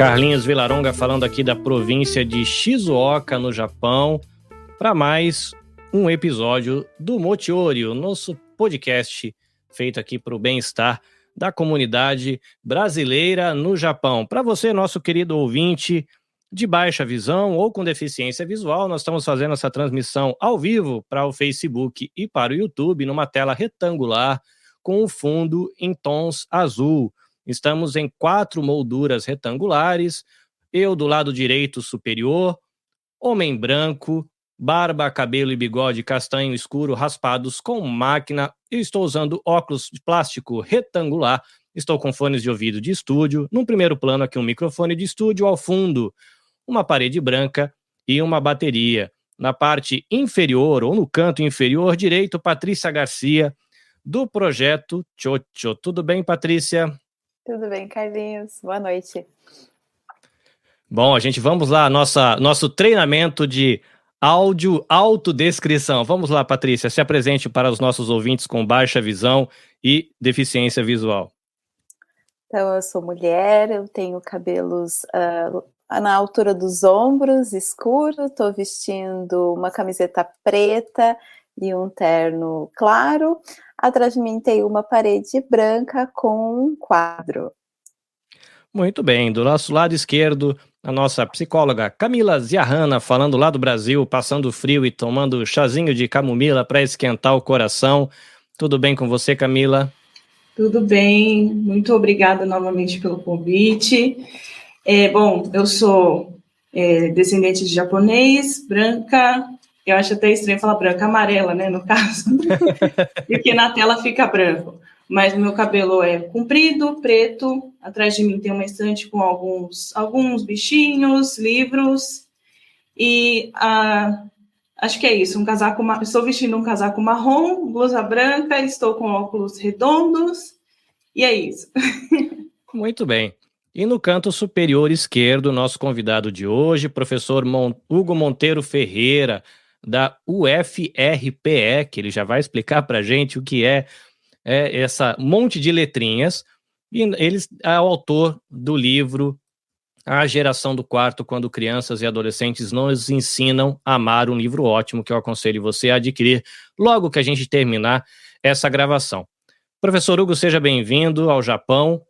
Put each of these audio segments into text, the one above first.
Carlinhos Villaronga falando aqui da província de Shizuoka, no Japão, para mais um episódio do Mochiori, o nosso podcast feito aqui para o bem-estar da comunidade brasileira no Japão. Para você, nosso querido ouvinte de baixa visão ou com deficiência visual, nós estamos fazendo essa transmissão ao vivo para o Facebook e para o YouTube, numa tela retangular com o fundo em tons azul. Estamos em 4 molduras retangulares, eu do lado direito superior, homem branco, barba, cabelo e bigode castanho escuro raspados com máquina. Eu estou usando óculos de plástico retangular, estou com fones de ouvido de estúdio, num primeiro plano aqui um microfone de estúdio, ao fundo uma parede branca e uma bateria. Na parte inferior ou no canto inferior direito, Patrícia Garcia, do Projeto Chocho. Tudo bem, Patrícia? Tudo bem, Carlinhos. Boa noite. Bom, vamos lá, nosso treinamento de áudio autodescrição. Vamos lá, Patrícia, se apresente para os nossos ouvintes com baixa visão e deficiência visual. Então, eu sou mulher, eu tenho cabelos na altura dos ombros, escuro, estou vestindo uma camiseta preta e um terno claro. Atrás de mim tem uma parede branca com um quadro. Muito bem, do nosso lado esquerdo, a nossa psicóloga Camila Ziahana, falando lá do Brasil, passando frio e tomando chazinho de camomila para esquentar o coração. Tudo bem com você, Camila? Tudo bem, muito obrigada novamente pelo convite. Bom, eu sou descendente de japonês, branca. Eu acho até estranho falar branca, amarela, né, no caso, porque na tela fica branco. Mas meu cabelo é comprido, preto, atrás de mim tem uma estante com alguns bichinhos, livros, e acho que é isso, estou vestindo um casaco marrom, blusa branca, estou com óculos redondos, e é isso. Muito bem. E no canto superior esquerdo, nosso convidado de hoje, professor Hugo Monteiro Ferreira, da UFRPE, que ele já vai explicar para a gente o que é essa monte de letrinhas, e ele é o autor do livro A Geração do Quarto, quando crianças e adolescentes nos ensinam a amar, um livro ótimo que eu aconselho você a adquirir logo que a gente terminar essa gravação. Professor Hugo, seja bem-vindo ao Japão.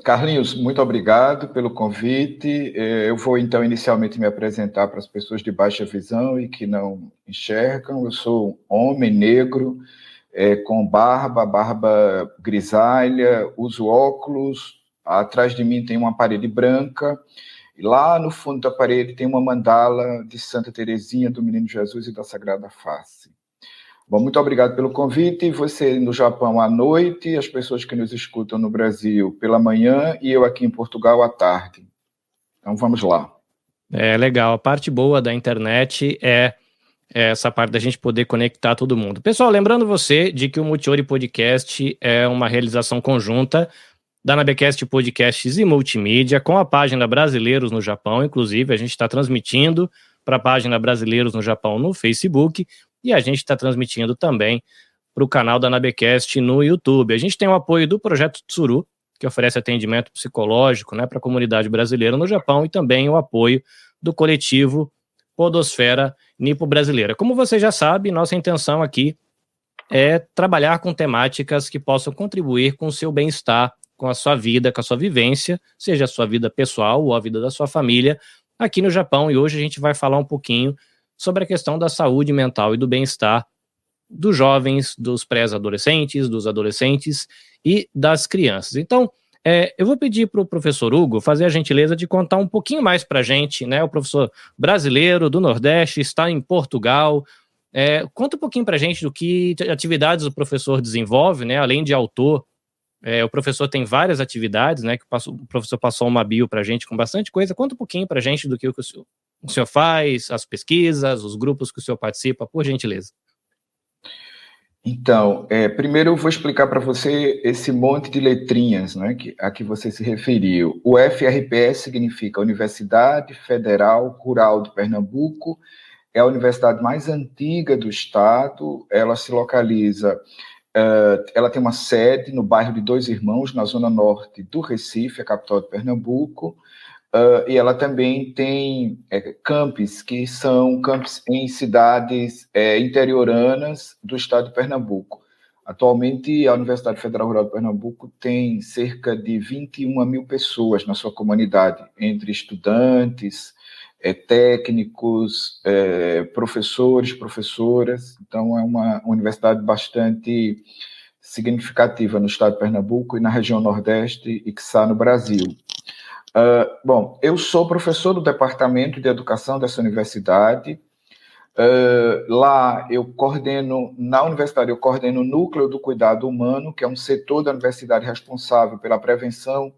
Carlinhos, muito obrigado pelo convite. Eu vou, então, inicialmente me apresentar para as pessoas de baixa visão e que não enxergam. Eu sou um homem negro, com barba grisalha, uso óculos. Atrás de mim tem uma parede branca. E lá no fundo da parede tem uma mandala de Santa Teresinha, do Menino Jesus e da Sagrada Face. Bom, muito obrigado pelo convite. Você no Japão à noite, as pessoas que nos escutam no Brasil pela manhã e eu aqui em Portugal à tarde. Então vamos lá. Legal. A parte boa da internet é essa parte da gente poder conectar todo mundo. Pessoal, lembrando você de que o Mochiori Podcast é uma realização conjunta da Nabecast Podcasts e Multimídia com a página Brasileiros no Japão. Inclusive, a gente está transmitindo para a página Brasileiros no Japão no Facebook. E a gente está transmitindo também para o canal da Nabecast no YouTube. A gente tem o apoio do Projeto Tsuru, que oferece atendimento psicológico, né, para a comunidade brasileira no Japão, e também o apoio do coletivo Podosfera Nipo-Brasileira. Como você já sabe, nossa intenção aqui é trabalhar com temáticas que possam contribuir com o seu bem-estar, com a sua vida, com a sua vivência, seja a sua vida pessoal ou a vida da sua família, aqui no Japão. E hoje a gente vai falar um pouquinho sobre a questão da saúde mental e do bem-estar dos jovens, dos pré-adolescentes, dos adolescentes e das crianças. Então, eu vou pedir para o professor Hugo fazer a gentileza de contar um pouquinho mais para a gente, né? O professor brasileiro do Nordeste, está em Portugal. Conta um pouquinho para a gente do que atividades o professor desenvolve, né? Além de autor, o professor tem várias atividades, né? O professor passou uma bio para a gente com bastante coisa. Conta um pouquinho para a gente do que o senhor faz, as pesquisas, os grupos que o senhor participa, por gentileza. Então, primeiro eu vou explicar para você esse monte de letrinhas, né, a que você se referiu. O UFRPE significa Universidade Federal Rural de Pernambuco, é a universidade mais antiga do estado, ela se localiza ela tem uma sede no bairro de Dois Irmãos, na zona norte do Recife, a capital de Pernambuco, e ela também tem campus, que são campus em cidades interioranas do estado de Pernambuco. Atualmente, a Universidade Federal Rural de Pernambuco tem cerca de 21 mil pessoas na sua comunidade, entre estudantes, técnicos, professores, professoras. Então, é uma universidade bastante significativa no estado de Pernambuco e na região Nordeste e, quiçá, no Brasil. Bom, eu sou professor do Departamento de Educação dessa universidade. Lá na universidade eu coordeno o Núcleo do Cuidado Humano, que é um setor da universidade responsável pela prevenção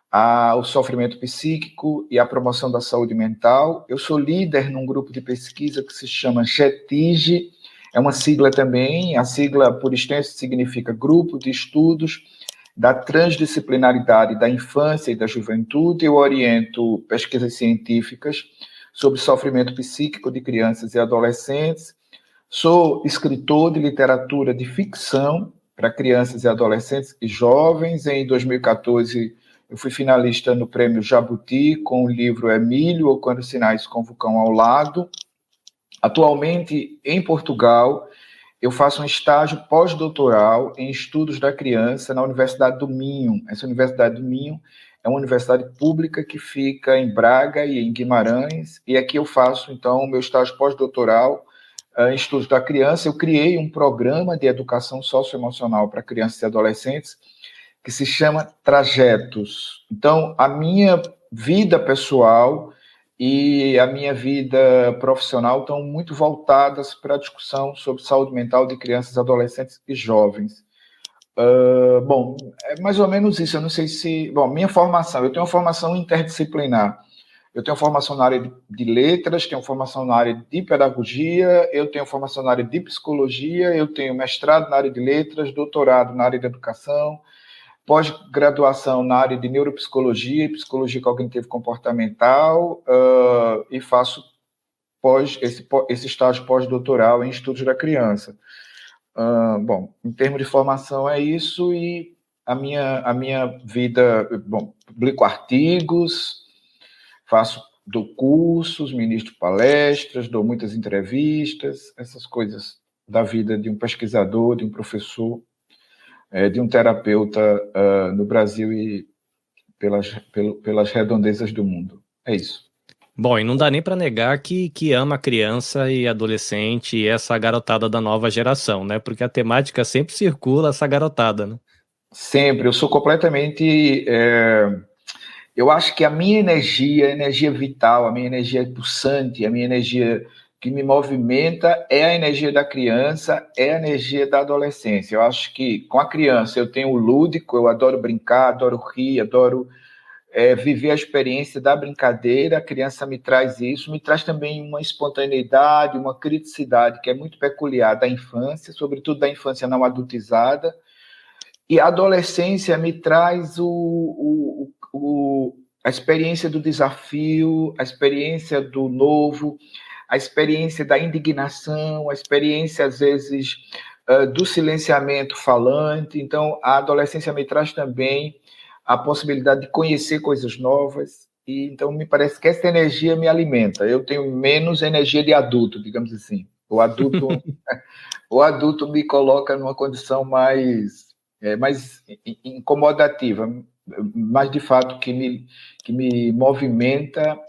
ao sofrimento psíquico e a promoção da saúde mental. Eu sou líder num grupo de pesquisa que se chama GETIGE, é uma sigla também, a sigla por extenso significa Grupo de Estudos da Transdisciplinaridade da Infância e da Juventude. Eu oriento pesquisas científicas sobre sofrimento psíquico de crianças e adolescentes. Sou escritor de literatura de ficção para crianças e adolescentes e jovens. Em 2014, eu fui finalista no Prêmio Jabuti com o livro Emílio, ou Quando os Sinais Convocam ao Lado. Atualmente, em Portugal, eu faço um estágio pós-doutoral em estudos da criança na Universidade do Minho. Essa Universidade do Minho é uma universidade pública que fica em Braga e em Guimarães, e aqui eu faço, então, o meu estágio pós-doutoral em estudos da criança. Eu criei um programa de educação socioemocional para crianças e adolescentes que se chama Trajetos. Então, a minha vida pessoal e a minha vida profissional estão muito voltadas para a discussão sobre saúde mental de crianças, adolescentes e jovens. Bom, é mais ou menos isso. Eu não sei se... Bom, minha formação, eu tenho uma formação interdisciplinar. Eu tenho formação na área de letras, tenho formação na área de pedagogia, eu tenho formação na área de psicologia, eu tenho mestrado na área de letras, doutorado na área de educação, pós-graduação na área de neuropsicologia e psicologia cognitivo comportamental, e faço esse estágio pós-doutoral em estudos da criança. Bom, em termos de formação é isso, e a minha vida, bom, publico artigos, dou cursos, ministro palestras, dou muitas entrevistas, essas coisas da vida de um pesquisador, de um professor, de um terapeuta no Brasil e pelas redondezas do mundo. É isso. Bom, e não dá nem para negar que ama criança e adolescente e essa garotada da nova geração, né? Porque a temática sempre circula essa garotada, né? Sempre. Eu sou completamente... eu acho que a minha energia vital, a minha energia pulsante, a minha energia que me movimenta é a energia da criança, é a energia da adolescência. Eu acho que com a criança eu tenho o lúdico, eu adoro brincar, adoro rir, adoro viver a experiência da brincadeira. A criança me traz isso, me traz também uma espontaneidade, uma criticidade que é muito peculiar da infância, sobretudo da infância não adultizada. E a adolescência me traz a experiência do desafio, a experiência do novo, a experiência da indignação, a experiência, às vezes, do silenciamento falante. Então, a adolescência me traz também a possibilidade de conhecer coisas novas, e então me parece que essa energia me alimenta. Eu tenho menos energia de adulto, digamos assim. O adulto me coloca numa condição mais incomodativa, mas de fato que me movimenta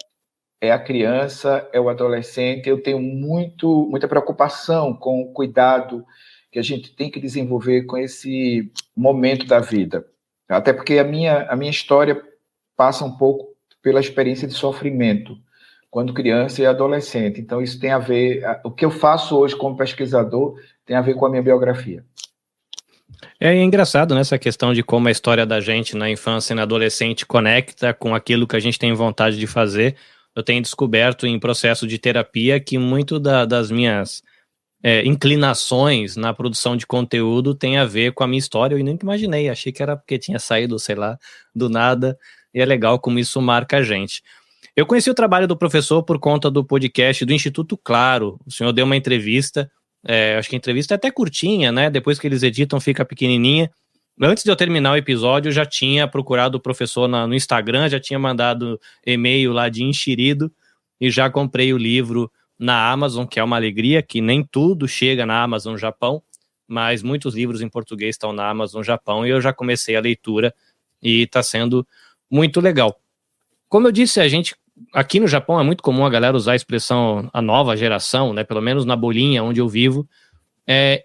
é a criança, é o adolescente. Eu tenho muita preocupação com o cuidado que a gente tem que desenvolver com esse momento da vida. Até porque a minha história passa um pouco pela experiência de sofrimento quando criança e adolescente. Então, isso tem a ver... O que eu faço hoje como pesquisador tem a ver com a minha biografia. É engraçado, né, essa questão de como a história da gente na infância e na adolescente conecta com aquilo que a gente tem vontade de fazer. Eu tenho descoberto em processo de terapia que muito das minhas inclinações na produção de conteúdo tem a ver com a minha história. Eu nunca imaginei, achei que era porque tinha saído, sei lá, do nada, e é legal como isso marca a gente. Eu conheci o trabalho do professor por conta do podcast do Instituto Claro. O senhor deu uma entrevista Acho que a entrevista é até curtinha, né? Depois que eles editam, fica pequenininha. Antes de eu terminar o episódio, eu já tinha procurado o professor no Instagram, já tinha mandado e-mail lá de enxerido e já comprei o livro na Amazon, que é uma alegria, que nem tudo chega na Amazon Japão, mas muitos livros em português estão na Amazon Japão e eu já comecei a leitura e está sendo muito legal. Como eu disse, aqui no Japão é muito comum a galera usar a expressão a nova geração, né? Pelo menos na bolinha onde eu vivo.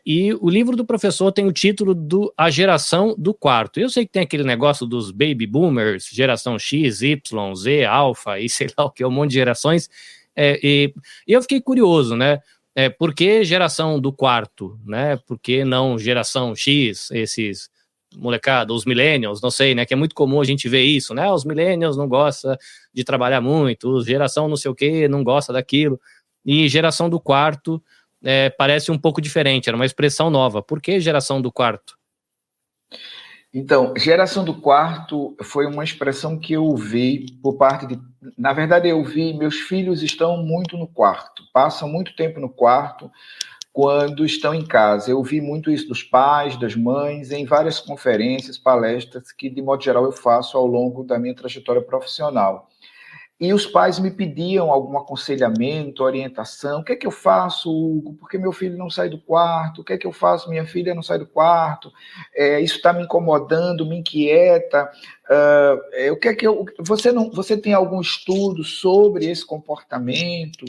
E o livro do professor tem o título do A Geração do Quarto. Eu sei que tem aquele negócio dos baby boomers, geração X, Y, Z, alfa e sei lá o que, um monte de gerações. E eu fiquei curioso, né? Por que geração do quarto, né? Por que não geração X, esses molecada, os millennials, não sei, né? Que é muito comum a gente ver isso, né? Os millennials não gostam de trabalhar muito, geração não sei o que, não gosta daquilo. E geração do quarto parece um pouco diferente, era uma expressão nova. Por que geração do quarto? Então, geração do quarto foi uma expressão que eu ouvi por parte de... Na verdade, eu vi, meus filhos estão muito no quarto, passam muito tempo no quarto quando estão em casa. Eu ouvi muito isso dos pais, das mães, em várias conferências, palestras, que, de modo geral, eu faço ao longo da minha trajetória profissional. E os pais me pediam algum aconselhamento, orientação. O que é que eu faço, Hugo? Porque meu filho não sai do quarto. O que é que eu faço? Minha filha não sai do quarto. Isso está me incomodando, me inquieta. O que é que você tem algum estudo sobre esse comportamento?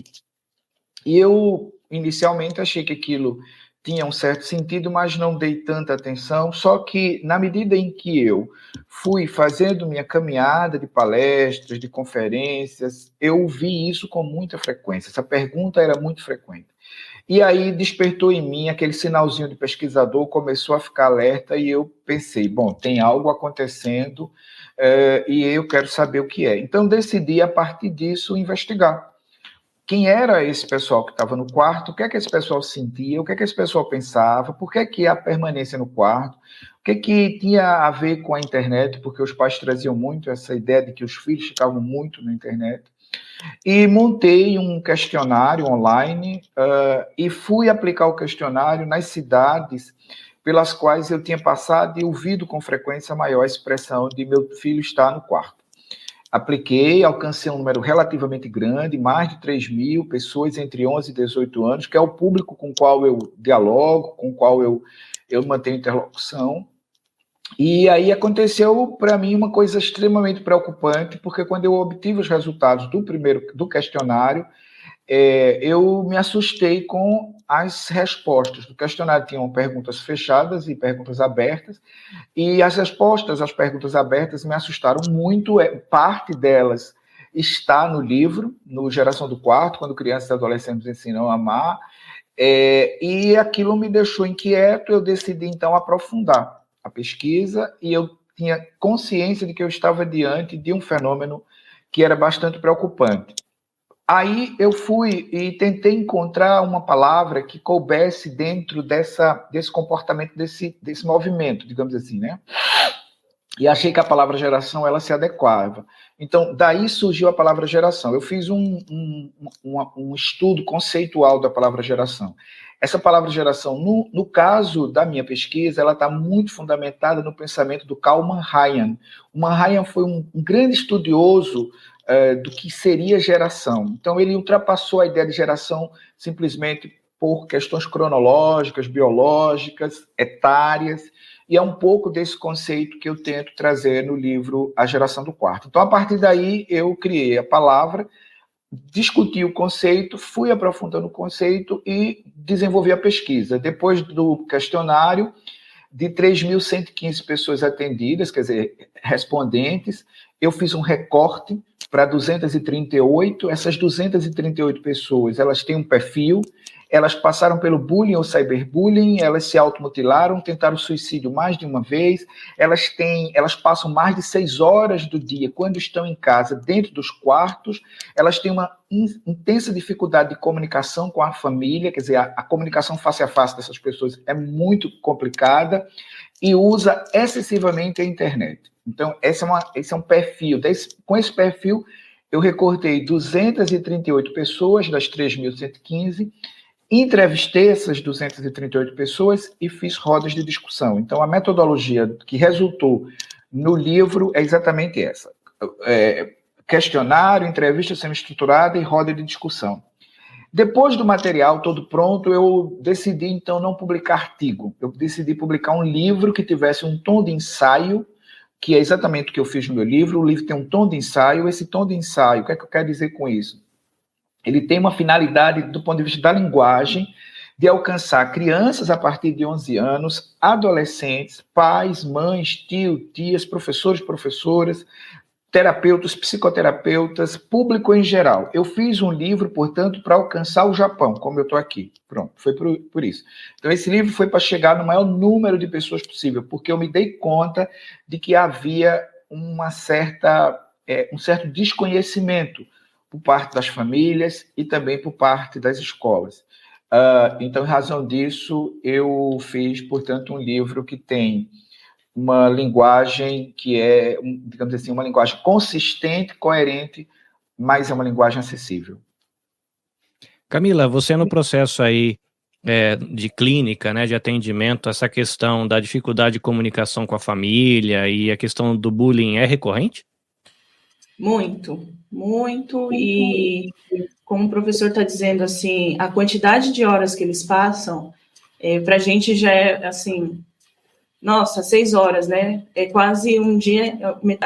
E eu, inicialmente, achei que aquilo tinha um certo sentido, mas não dei tanta atenção. Só que, na medida em que eu fui fazendo minha caminhada de palestras, de conferências, eu vi isso com muita frequência. Essa pergunta era muito frequente. E aí despertou em mim aquele sinalzinho de pesquisador, começou a ficar alerta e eu pensei, bom, tem algo acontecendo e eu quero saber o que é. Então, decidi, a partir disso, investigar. Quem era esse pessoal que estava no quarto, o que é que esse pessoal sentia, o que é que esse pessoal pensava, por que é que a permanência no quarto, o que é que tinha a ver com a internet, porque os pais traziam muito essa ideia de que os filhos ficavam muito na internet. E montei um questionário online e fui aplicar o questionário nas cidades pelas quais eu tinha passado e ouvido com frequência a maior expressão de meu filho estar no quarto. Apliquei, alcancei um número relativamente grande, mais de 3 mil pessoas entre 11 e 18 anos, que é o público com o qual eu dialogo, com o qual eu mantenho interlocução. E aí aconteceu para mim uma coisa extremamente preocupante, porque quando eu obtive os resultados do questionário, eu me assustei com as respostas. Do questionário tinham perguntas fechadas e perguntas abertas, e as respostas às perguntas abertas me assustaram muito. Parte delas está no livro, no Geração do Quarto, quando crianças e adolescentes ensinam a amar, e aquilo me deixou inquieto. Eu decidi, então, aprofundar a pesquisa, e eu tinha consciência de que eu estava diante de um fenômeno que era bastante preocupante. Aí eu fui e tentei encontrar uma palavra que coubesse dentro desse comportamento, desse movimento, digamos assim, né? E achei que a palavra geração, ela se adequava. Então, daí surgiu a palavra geração. Eu fiz um estudo conceitual da palavra geração. Essa palavra geração, no caso da minha pesquisa, ela está muito fundamentada no pensamento do Karl Mann-Ryan. O Mann-Ryan foi um grande estudioso do que seria geração. Então, ele ultrapassou a ideia de geração simplesmente por questões cronológicas, biológicas, etárias, e é um pouco desse conceito que eu tento trazer no livro A Geração do Quarto. Então, a partir daí, eu criei a palavra, discuti o conceito, fui aprofundando o conceito e desenvolvi a pesquisa. Depois do questionário, de 3.115 pessoas atendidas, quer dizer, respondentes, eu fiz um recorte para 238. Essas 238 pessoas, elas têm um perfil, elas passaram pelo bullying ou cyberbullying, elas se automutilaram, tentaram suicídio mais de uma vez, elas passam mais de 6 horas do dia, quando estão em casa, dentro dos quartos, elas têm uma intensa dificuldade de comunicação com a família, quer dizer, a comunicação face a face dessas pessoas é muito complicada, e usa excessivamente a internet. Então, esse é um perfil. Com esse perfil, eu recortei 238 pessoas das 3.115 entrevistei essas 238 pessoas e fiz rodas de discussão. Então, a metodologia que resultou no livro é exatamente essa. Questionário, entrevista semi-estruturada e roda de discussão. Depois do material todo pronto, eu decidi, então, não publicar artigo. Eu decidi publicar um livro que tivesse um tom de ensaio, que é exatamente o que eu fiz no meu livro. O livro tem um tom de ensaio. Esse tom de ensaio, o que é que eu quero dizer com isso? Ele tem uma finalidade, do ponto de vista da linguagem, de alcançar crianças a partir de 11 anos, adolescentes, pais, mães, tias, professores, professoras, terapeutas, psicoterapeutas, público em geral. Eu fiz um livro, portanto, para alcançar o Japão, como eu estou aqui. Pronto, foi por isso. Então, esse livro foi para chegar no maior número de pessoas possível, porque eu me dei conta de que havia um certo desconhecimento por parte das famílias e também por parte das escolas. Então, em razão disso, eu fiz, portanto, um livro que tem uma linguagem que é, digamos assim, uma linguagem consistente, coerente, mas é uma linguagem acessível. Camila, você no processo aí de clínica, né, de atendimento, essa questão da dificuldade de comunicação com a família e a questão do bullying é recorrente? Muito, muito, e como o professor está dizendo, assim, a quantidade de horas que eles passam, para a gente já é, assim, nossa, 6 horas, né? É quase um dia,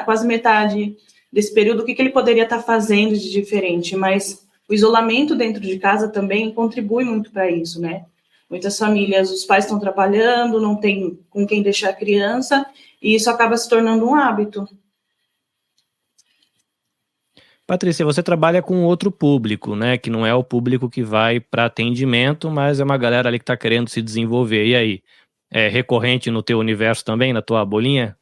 quase metade desse período, o que ele poderia estar fazendo de diferente, mas o isolamento dentro de casa também contribui muito para isso, né? Muitas famílias, os pais estão trabalhando, não tem com quem deixar a criança, e isso acaba se tornando um hábito. Patrícia, você trabalha com outro público, né? Que não é o público que vai para atendimento, mas é uma galera ali que está querendo se desenvolver. E aí? É recorrente no teu universo também, na tua bolinha?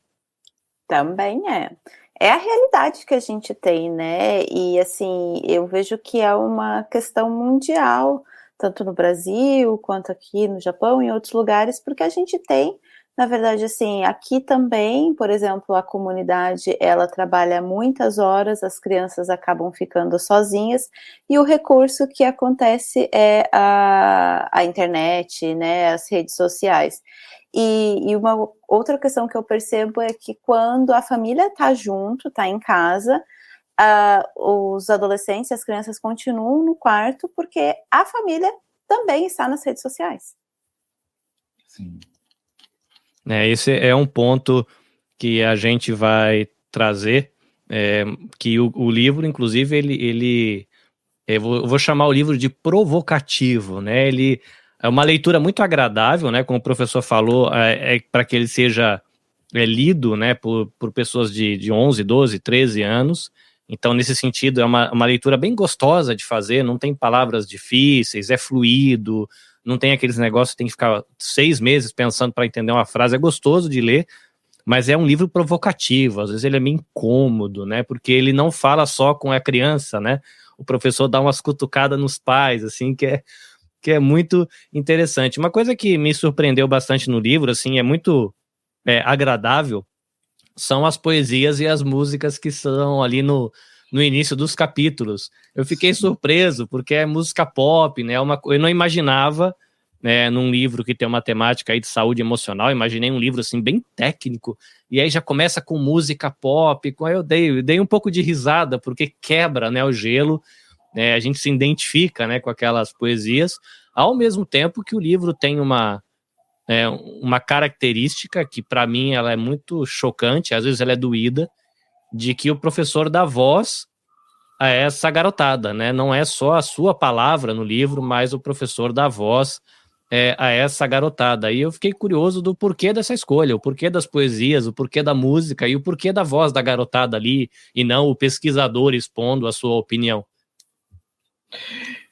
Também é. É a realidade que a gente tem, né? E assim, eu vejo que é uma questão mundial, tanto no Brasil quanto aqui no Japão e em outros lugares, porque a gente tem, na verdade, assim, aqui também, por exemplo, a comunidade, ela trabalha muitas horas, as crianças acabam ficando sozinhas, e o recurso que acontece é a internet, né, as redes sociais. E uma outra questão que eu percebo é que quando a família está junto, está em casa, os adolescentes e as crianças continuam no quarto porque a família também está nas redes sociais. Sim. Esse é um ponto que a gente vai trazer, que o livro, inclusive, eu vou chamar o livro de provocativo, né? Ele é uma leitura muito agradável, né? Como o professor falou, para que ele seja lido, né, por pessoas de 11, 12, 13 anos. Então, nesse sentido, é uma leitura bem gostosa de fazer, não tem palavras difíceis, é fluido, não tem aqueles negócios que tem que ficar 6 meses pensando para entender uma frase. É gostoso de ler, mas é um livro provocativo, às vezes ele é meio incômodo, né, porque ele não fala só com a criança, né, o professor dá umas cutucadas nos pais, assim, que é muito interessante. Uma coisa que me surpreendeu bastante no livro, assim, é muito agradável, são as poesias e as músicas que são ali no início dos capítulos. Eu fiquei surpreso, porque é música pop, né? Eu não imaginava, né, num livro que tem uma temática aí de saúde emocional, imaginei um livro assim bem técnico, e aí já começa com música pop, eu dei um pouco de risada, porque quebra, né, o gelo, né, a gente se identifica, né, com aquelas poesias, ao mesmo tempo que o livro tem uma característica que para mim ela é muito chocante, às vezes ela é doída, de que o professor dá voz a essa garotada, né? Não é só a sua palavra no livro, mas o professor dá voz a essa garotada. E eu fiquei curioso do porquê dessa escolha, o porquê das poesias, o porquê da música e o porquê da voz da garotada ali, e não o pesquisador expondo a sua opinião.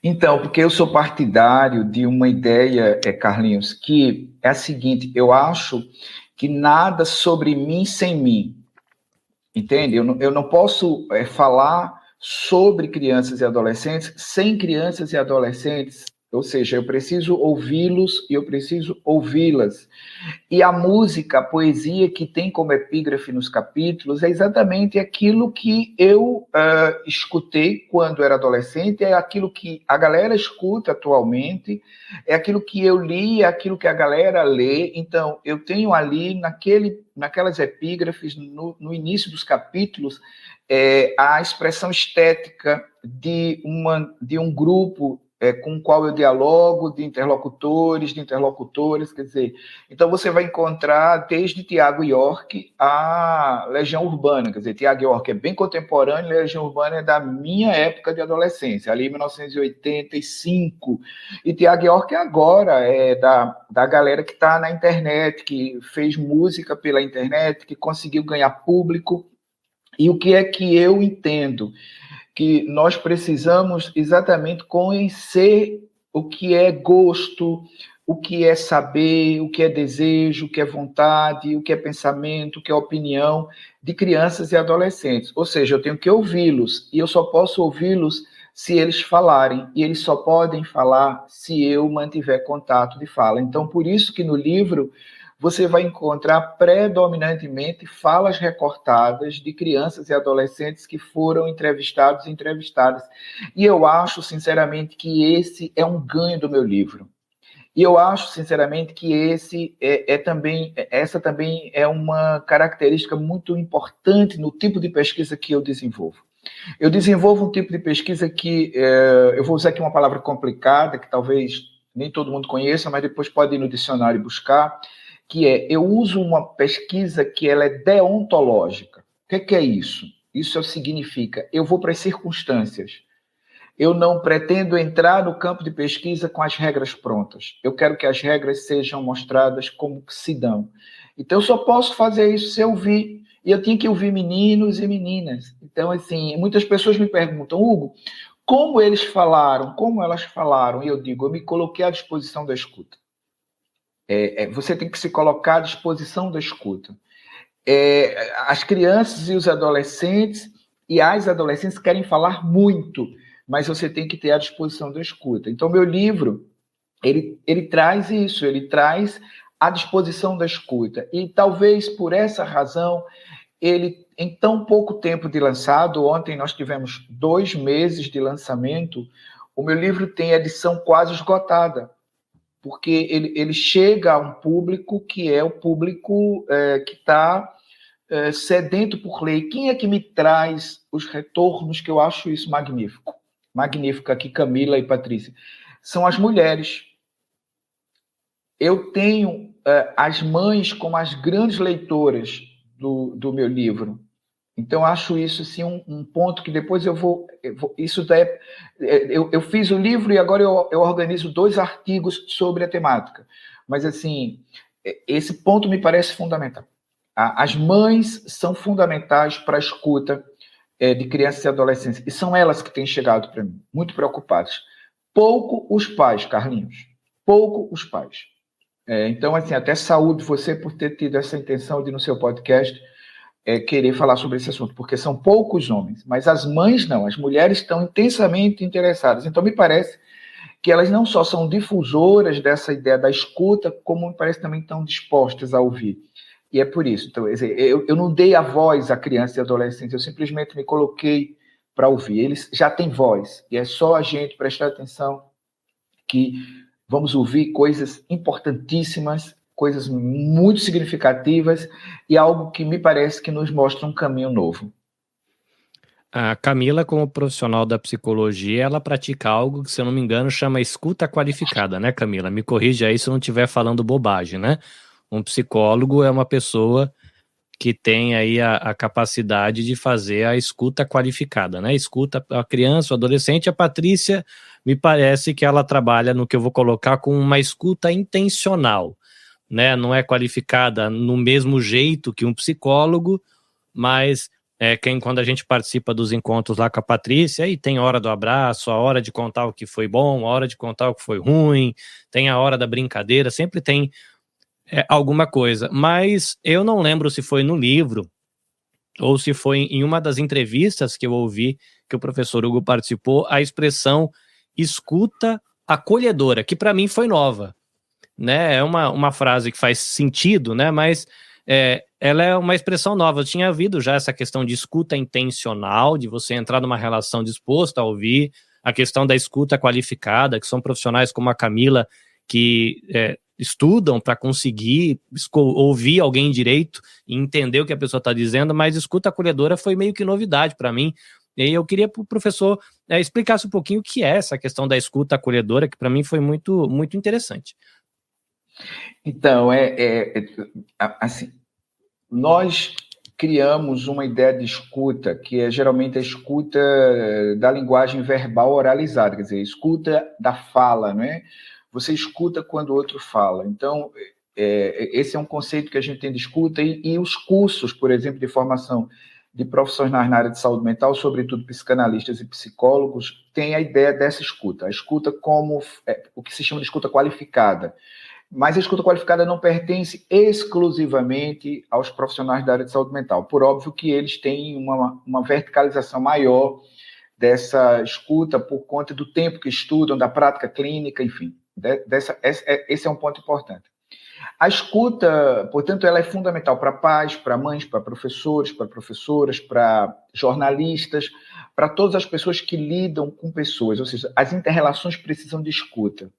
Então, porque eu sou partidário de uma ideia, Carlinhos, que é a seguinte: eu acho que nada sobre mim sem mim. Entende? Eu não posso falar sobre crianças e adolescentes sem crianças e adolescentes Ou seja, eu preciso ouvi-los e eu preciso ouvi-las. E a música, a poesia que tem como epígrafe nos capítulos é exatamente aquilo que eu escutei quando era adolescente, é aquilo que a galera escuta atualmente, é aquilo que eu li, é aquilo que a galera lê. Então, eu tenho ali, naquelas epígrafes, no início dos capítulos, a expressão estética de um grupo com o qual eu dialogo, de interlocutores, de interlocutoras, quer dizer, então você vai encontrar desde Tiago York a Legião Urbana, quer dizer, Tiago York é bem contemporâneo, Legião Urbana é da minha época de adolescência, ali em 1985, e Tiago York agora é da galera que está na internet, que fez música pela internet, que conseguiu ganhar público. E o que é que eu entendo? Que nós precisamos exatamente conhecer o que é gosto, o que é saber, o que é desejo, o que é vontade, o que é pensamento, o que é opinião de crianças e adolescentes. Ou seja, eu tenho que ouvi-los, e eu só posso ouvi-los se eles falarem, e eles só podem falar se eu mantiver contato de fala. Então, por isso que no livro você vai encontrar predominantemente falas recortadas de crianças e adolescentes que foram entrevistados e entrevistadas. E eu acho, sinceramente, que esse é um ganho do meu livro. E eu acho, sinceramente, que essa também é uma característica muito importante no tipo de pesquisa que eu desenvolvo. Eu desenvolvo um tipo de pesquisa que, eu vou usar aqui uma palavra complicada, que talvez nem todo mundo conheça, mas depois pode ir no dicionário e buscar, que eu uso uma pesquisa que ela é deontológica. O que é isso? Isso significa, eu vou para as circunstâncias. Eu não pretendo entrar no campo de pesquisa com as regras prontas. Eu quero que as regras sejam mostradas como que se dão. Então, eu só posso fazer isso se eu ouvir. E eu tinha que ouvir meninos e meninas. Então, assim, muitas pessoas me perguntam, Hugo, como eles falaram, como elas falaram? E eu digo, eu me coloquei à disposição da escuta. Você tem que se colocar à disposição da escuta. As crianças e os adolescentes e as adolescentes querem falar muito, mas você tem que ter à disposição da escuta. Então, meu livro, ele traz isso, ele traz à disposição da escuta. E talvez por essa razão, ele, em tão pouco tempo de lançado, ontem nós tivemos 2 meses de lançamento, o meu livro tem edição quase esgotada, porque ele chega a um público que é o público que está sedento por ler. Quem é que me traz os retornos que eu acho isso magnífico? Magnífico aqui, Camila e Patrícia. São as mulheres. Eu tenho as mães como as grandes leitoras do meu livro. Então, acho isso assim, um ponto que depois eu fiz o livro e agora eu organizo 2 artigos sobre a temática. Mas, assim, esse ponto me parece fundamental. As mães são fundamentais para a escuta de crianças e adolescentes. E são elas que têm chegado para mim, muito preocupadas. Pouco os pais, Carlinhos. Pouco os pais. Então, assim, até saúdo você por ter tido essa intenção de, no seu podcast, querer falar sobre esse assunto, porque são poucos homens, mas as mães não, as mulheres estão intensamente interessadas. Então, me parece que elas não só são difusoras dessa ideia da escuta, como me parece também estão dispostas a ouvir. E é por isso. Então, eu não dei a voz à criança e adolescente, eu simplesmente me coloquei para ouvir. Eles já têm voz, e é só a gente prestar atenção que vamos ouvir coisas importantíssimas, coisas muito significativas e algo que me parece que nos mostra um caminho novo. A Camila, como profissional da psicologia, ela pratica algo que, se eu não me engano, chama escuta qualificada, né, Camila? Me corrija aí se eu não estiver falando bobagem, né? Um psicólogo é uma pessoa que tem aí a capacidade de fazer a escuta qualificada, né? Escuta a criança, o adolescente. A Patrícia, me parece que ela trabalha no que eu vou colocar com uma escuta intencional, né? Não é qualificada no mesmo jeito que um psicólogo, mas quando a gente participa dos encontros lá com a Patrícia, aí tem hora do abraço, a hora de contar o que foi bom, a hora de contar o que foi ruim, tem a hora da brincadeira, sempre tem alguma coisa. Mas eu não lembro se foi no livro ou se foi em uma das entrevistas que eu ouvi que o professor Hugo participou, a expressão escuta acolhedora, que para mim foi nova, né? É uma frase que faz sentido, né? Mas ela é uma expressão nova. Eu tinha ouvido já essa questão de escuta intencional, de você entrar numa relação disposto a ouvir, a questão da escuta qualificada, que são profissionais como a Camila, que estudam para conseguir ouvir alguém direito e entender o que a pessoa está dizendo, mas escuta acolhedora foi meio que novidade para mim. E eu queria que o professor explicasse um pouquinho o que é essa questão da escuta acolhedora, que para mim foi muito, muito interessante. Então, assim, nós criamos uma ideia de escuta, que é geralmente a escuta da linguagem verbal oralizada, quer dizer, escuta da fala, não é? Você escuta quando o outro fala. Então, esse é um conceito que a gente tem de escuta, e os cursos, por exemplo, de formação de profissionais na área de saúde mental, sobretudo psicanalistas e psicólogos, têm a ideia dessa escuta. A escuta como o que se chama de escuta qualificada. Mas a escuta qualificada não pertence exclusivamente aos profissionais da área de saúde mental. Por óbvio que eles têm uma verticalização maior dessa escuta por conta do tempo que estudam, da prática clínica, enfim. Esse é um ponto importante. A escuta, portanto, ela é fundamental para pais, para mães, para professores, para professoras, para jornalistas, para todas as pessoas que lidam com pessoas, ou seja, as inter-relações precisam de escuta.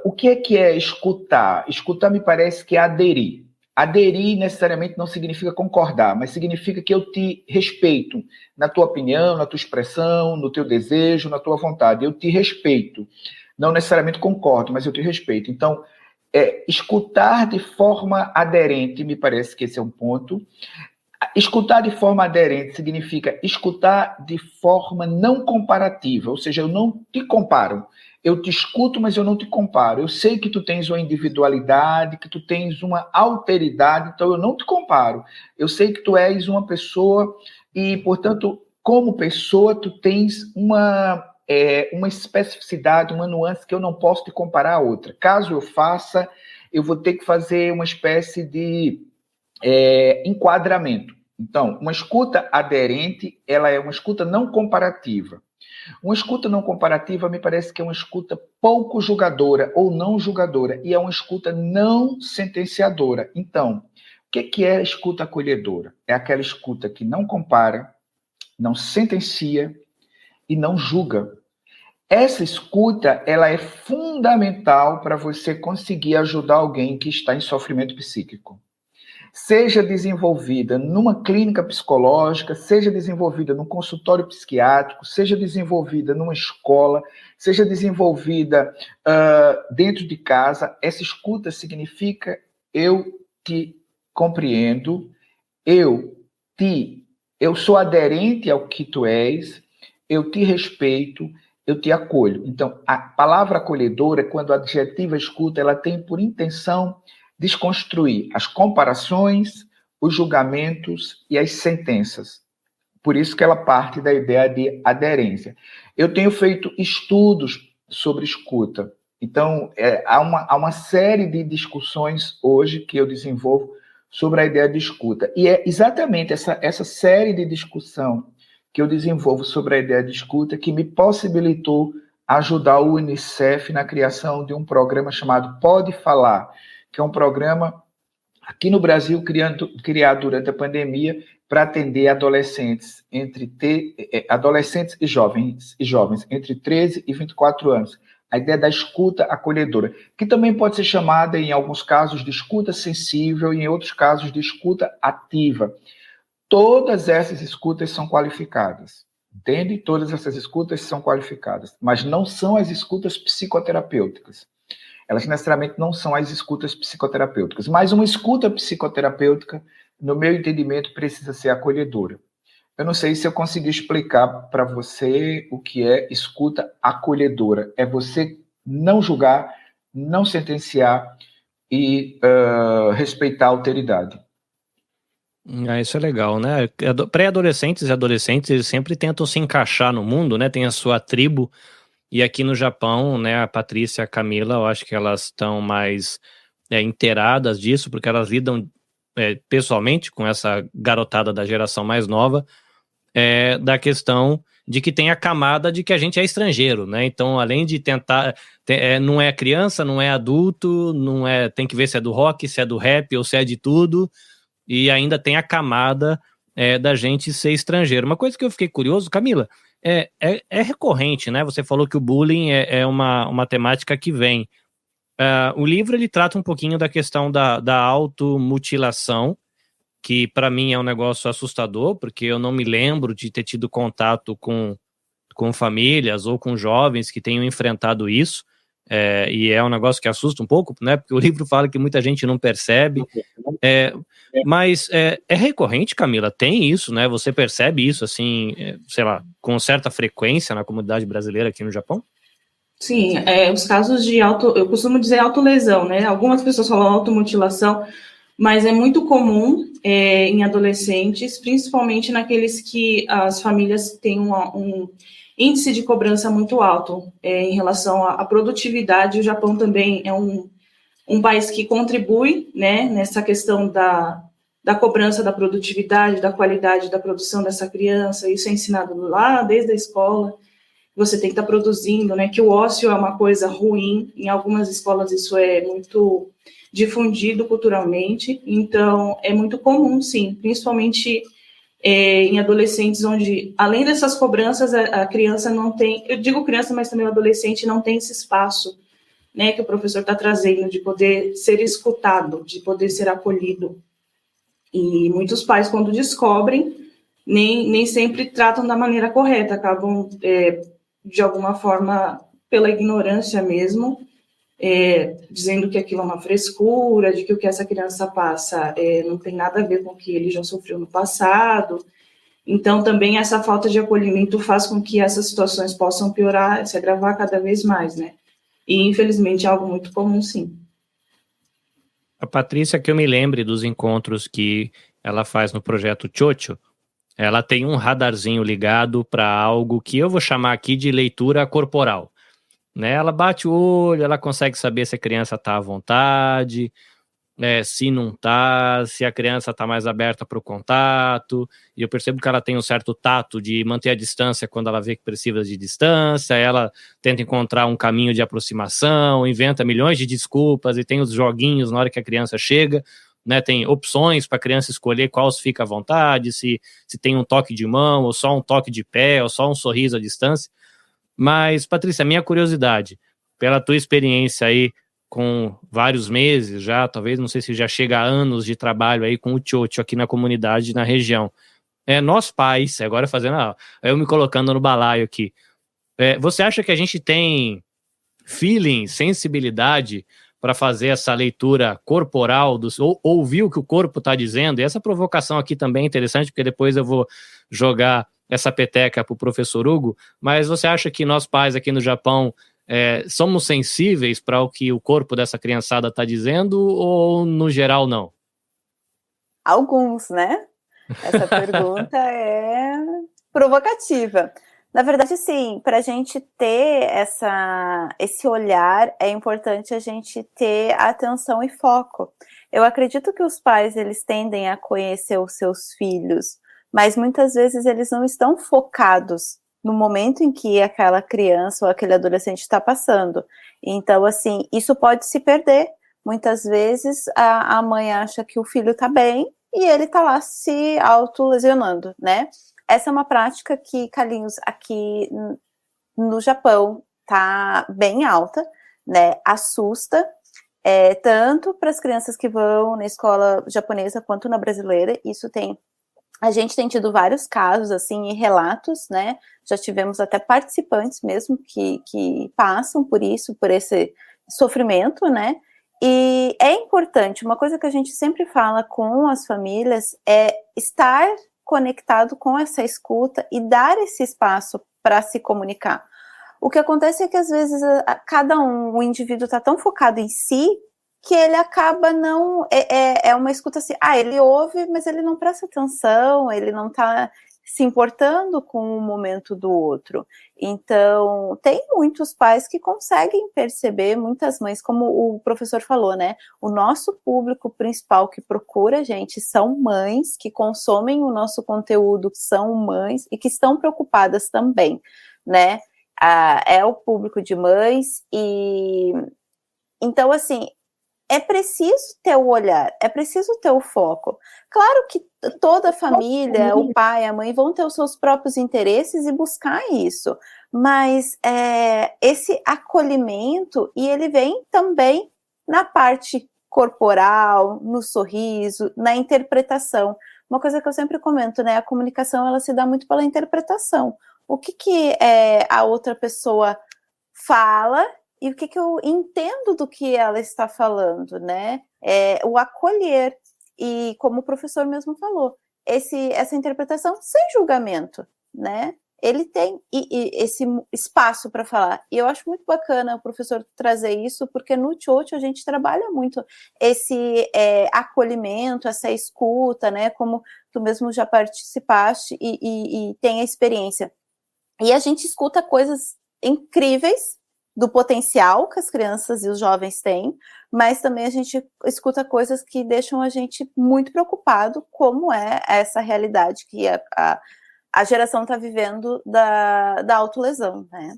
O que é escutar? Escutar me parece que é aderir. Aderir necessariamente não significa concordar, mas significa que eu te respeito na tua opinião, na tua expressão, no teu desejo, na tua vontade. Eu te respeito. Não necessariamente concordo, mas eu te respeito. Então, escutar de forma aderente, me parece que esse é um ponto. Escutar de forma aderente significa escutar de forma não comparativa, ou seja, eu não te comparo. Eu te escuto, mas eu não te comparo. Eu sei que tu tens uma individualidade, que tu tens uma alteridade, então eu não te comparo. Eu sei que tu és uma pessoa e, portanto, como pessoa, tu tens uma especificidade, uma nuance que eu não posso te comparar a outra. Caso eu faça, eu vou ter que fazer uma espécie de enquadramento. Então, uma escuta aderente, ela é uma escuta não comparativa. Uma escuta não comparativa me parece que é uma escuta pouco julgadora ou não julgadora, e é uma escuta não sentenciadora. Então, o que é a escuta acolhedora? É aquela escuta que não compara, não sentencia e não julga. Essa escuta, ela é fundamental para você conseguir ajudar alguém que está em sofrimento psíquico. Seja desenvolvida numa clínica psicológica, seja desenvolvida num consultório psiquiátrico, seja desenvolvida numa escola, seja desenvolvida dentro de casa, essa escuta significa eu te compreendo, eu sou aderente ao que tu és, eu te respeito, eu te acolho. Então, a palavra acolhedora, quando a adjetiva escuta, ela tem por intenção desconstruir as comparações, os julgamentos e as sentenças. Por isso que ela parte da ideia de aderência. Eu tenho feito estudos sobre escuta. Então, há uma série de discussões hoje que eu desenvolvo sobre a ideia de escuta. E é exatamente essa série de discussão que eu desenvolvo sobre a ideia de escuta que me possibilitou ajudar o Unicef na criação de um programa chamado Pode Falar, que é um programa aqui no Brasil criado durante a pandemia para atender adolescentes e jovens entre 13 e 24 anos. A ideia da escuta acolhedora, que também pode ser chamada, em alguns casos, de escuta sensível e, em outros casos, de escuta ativa. Todas essas escutas são qualificadas, entende? Todas essas escutas são qualificadas, mas não são as escutas psicoterapêuticas. Elas necessariamente não são as escutas psicoterapêuticas, mas uma escuta psicoterapêutica, no meu entendimento, precisa ser acolhedora. Eu não sei se eu consegui explicar para você o que é escuta acolhedora. É você não julgar, não sentenciar e respeitar a alteridade. Isso é legal, né? Pré-adolescentes e adolescentes, eles sempre tentam se encaixar no mundo, né? Tem a sua tribo. E aqui no Japão, né, a Patrícia e a Camila, eu acho que elas estão mais inteiradas disso, porque elas lidam pessoalmente com essa garotada da geração mais nova, da questão de que tem a camada de que a gente é estrangeiro, né? Então, além de tentar, não é criança, não é adulto, não é, tem que ver se é do rock, se é do rap ou se é de tudo, e ainda tem a camada da gente ser estrangeiro. Uma coisa que eu fiquei curioso, Camila, é recorrente, né? Você falou que o bullying é uma temática que vem. O livro, ele trata um pouquinho da questão da automutilação, que para mim é um negócio assustador, porque eu não me lembro de ter tido contato com famílias ou com jovens que tenham enfrentado isso, e é um negócio que assusta um pouco, né? Porque o livro fala que muita gente não percebe, mas é recorrente, Camila, tem isso, né? Você percebe isso, assim, sei lá, com certa frequência na comunidade brasileira aqui no Japão? Sim, os casos de eu costumo dizer autolesão, né? Algumas pessoas falam automutilação, mas é muito comum em adolescentes, principalmente naqueles que as famílias têm um índice de cobrança muito alto em relação à produtividade. O Japão também é um país que contribui, né, nessa questão da cobrança da produtividade, da qualidade da produção dessa criança. Isso é ensinado lá desde a escola. Você tem que estar produzindo, né, que o ócio é uma coisa ruim. Em algumas escolas isso é muito difundido culturalmente, então é muito comum, sim, principalmente em adolescentes, onde, além dessas cobranças, a criança não tem, eu digo criança, mas também o adolescente não tem esse espaço, né, que o professor está trazendo, de poder ser escutado, de poder ser acolhido. E muitos pais, quando descobrem, nem sempre tratam da maneira correta, acabam, de alguma forma, pela ignorância mesmo, dizendo que aquilo é uma frescura, de que o que essa criança passa não tem nada a ver com o que ele já sofreu no passado. Então, também essa falta de acolhimento faz com que essas situações possam piorar, se agravar cada vez mais, né? E, infelizmente, é algo muito comum, sim. A Patrícia, que eu me lembre dos encontros que ela faz no projeto Chocho, ela tem um radarzinho ligado para algo que eu vou chamar aqui de leitura corporal. Né? Ela bate o olho, ela consegue saber se a criança está à vontade, se não está, se a criança está mais aberta para o contato, e eu percebo que ela tem um certo tato de manter a distância quando ela vê que precisa de distância, ela tenta encontrar um caminho de aproximação, inventa milhões de desculpas, e tem os joguinhos na hora que a criança chega, né? Tem opções para a criança escolher qual fica à vontade, se tem um toque de mão, ou só um toque de pé, ou só um sorriso à distância. Mas, Patrícia, minha curiosidade, pela tua experiência aí com vários meses já, talvez, não sei se já chega a anos de trabalho aí com o Chocho aqui na comunidade, na região. Nós pais, agora fazendo, eu me colocando no balaio aqui, você acha que a gente tem feeling, sensibilidade para fazer essa leitura corporal, ou ouvir o que o corpo está dizendo? E essa provocação aqui também é interessante, porque depois eu vou jogar essa peteca para o professor Hugo, mas você acha que nós pais aqui no Japão somos sensíveis para o que o corpo dessa criançada está dizendo, ou no geral não? Alguns, né? Essa pergunta é provocativa. Na verdade, sim, para a gente ter esse olhar, é importante a gente ter atenção e foco. Eu acredito que os pais, eles tendem a conhecer os seus filhos, mas muitas vezes eles não estão focados no momento em que aquela criança ou aquele adolescente está passando. Então, assim, isso pode se perder. Muitas vezes a mãe acha que o filho está bem e ele está lá se autolesionando, né? Essa é uma prática que, Carlinhos, aqui no Japão está bem alta, né? Assusta, tanto para as crianças que vão na escola japonesa quanto na brasileira. A gente tem tido vários casos, assim, e relatos, né? Já tivemos até participantes mesmo que passam por isso, por esse sofrimento, né? E é importante, uma coisa que a gente sempre fala com as famílias é estar conectado com essa escuta e dar esse espaço para se comunicar. O que acontece é que às vezes o indivíduo está tão focado em si que ele acaba não... É uma escuta assim, ele ouve, mas ele não presta atenção, ele não está se importando com o momento do outro. Então, tem muitos pais que conseguem perceber, muitas mães, como o professor falou, né? O nosso público principal que procura a gente são mães que consomem o nosso conteúdo, são mães e que estão preocupadas também, né? É o público de mães e... Então, assim, é preciso ter o olhar, é preciso ter o foco. Claro que toda a família, o pai, a mãe, vão ter os seus próprios interesses e buscar isso, mas esse acolhimento, e ele vem também na parte corporal, no sorriso, na interpretação. Uma coisa que eu sempre comento, né? A comunicação, ela se dá muito pela interpretação. O que a outra pessoa fala e o que eu entendo do que ela está falando, né? O acolher. E como o professor mesmo falou, essa interpretação sem julgamento, né? Ele tem esse espaço para falar. E eu acho muito bacana o professor trazer isso, porque no Tchotcho a gente trabalha muito esse acolhimento, essa escuta, né? Como tu mesmo já participaste e tem a experiência. E a gente escuta coisas incríveis do potencial que as crianças e os jovens têm, mas também a gente escuta coisas que deixam a gente muito preocupado, como é essa realidade que a geração está vivendo da autolesão, né?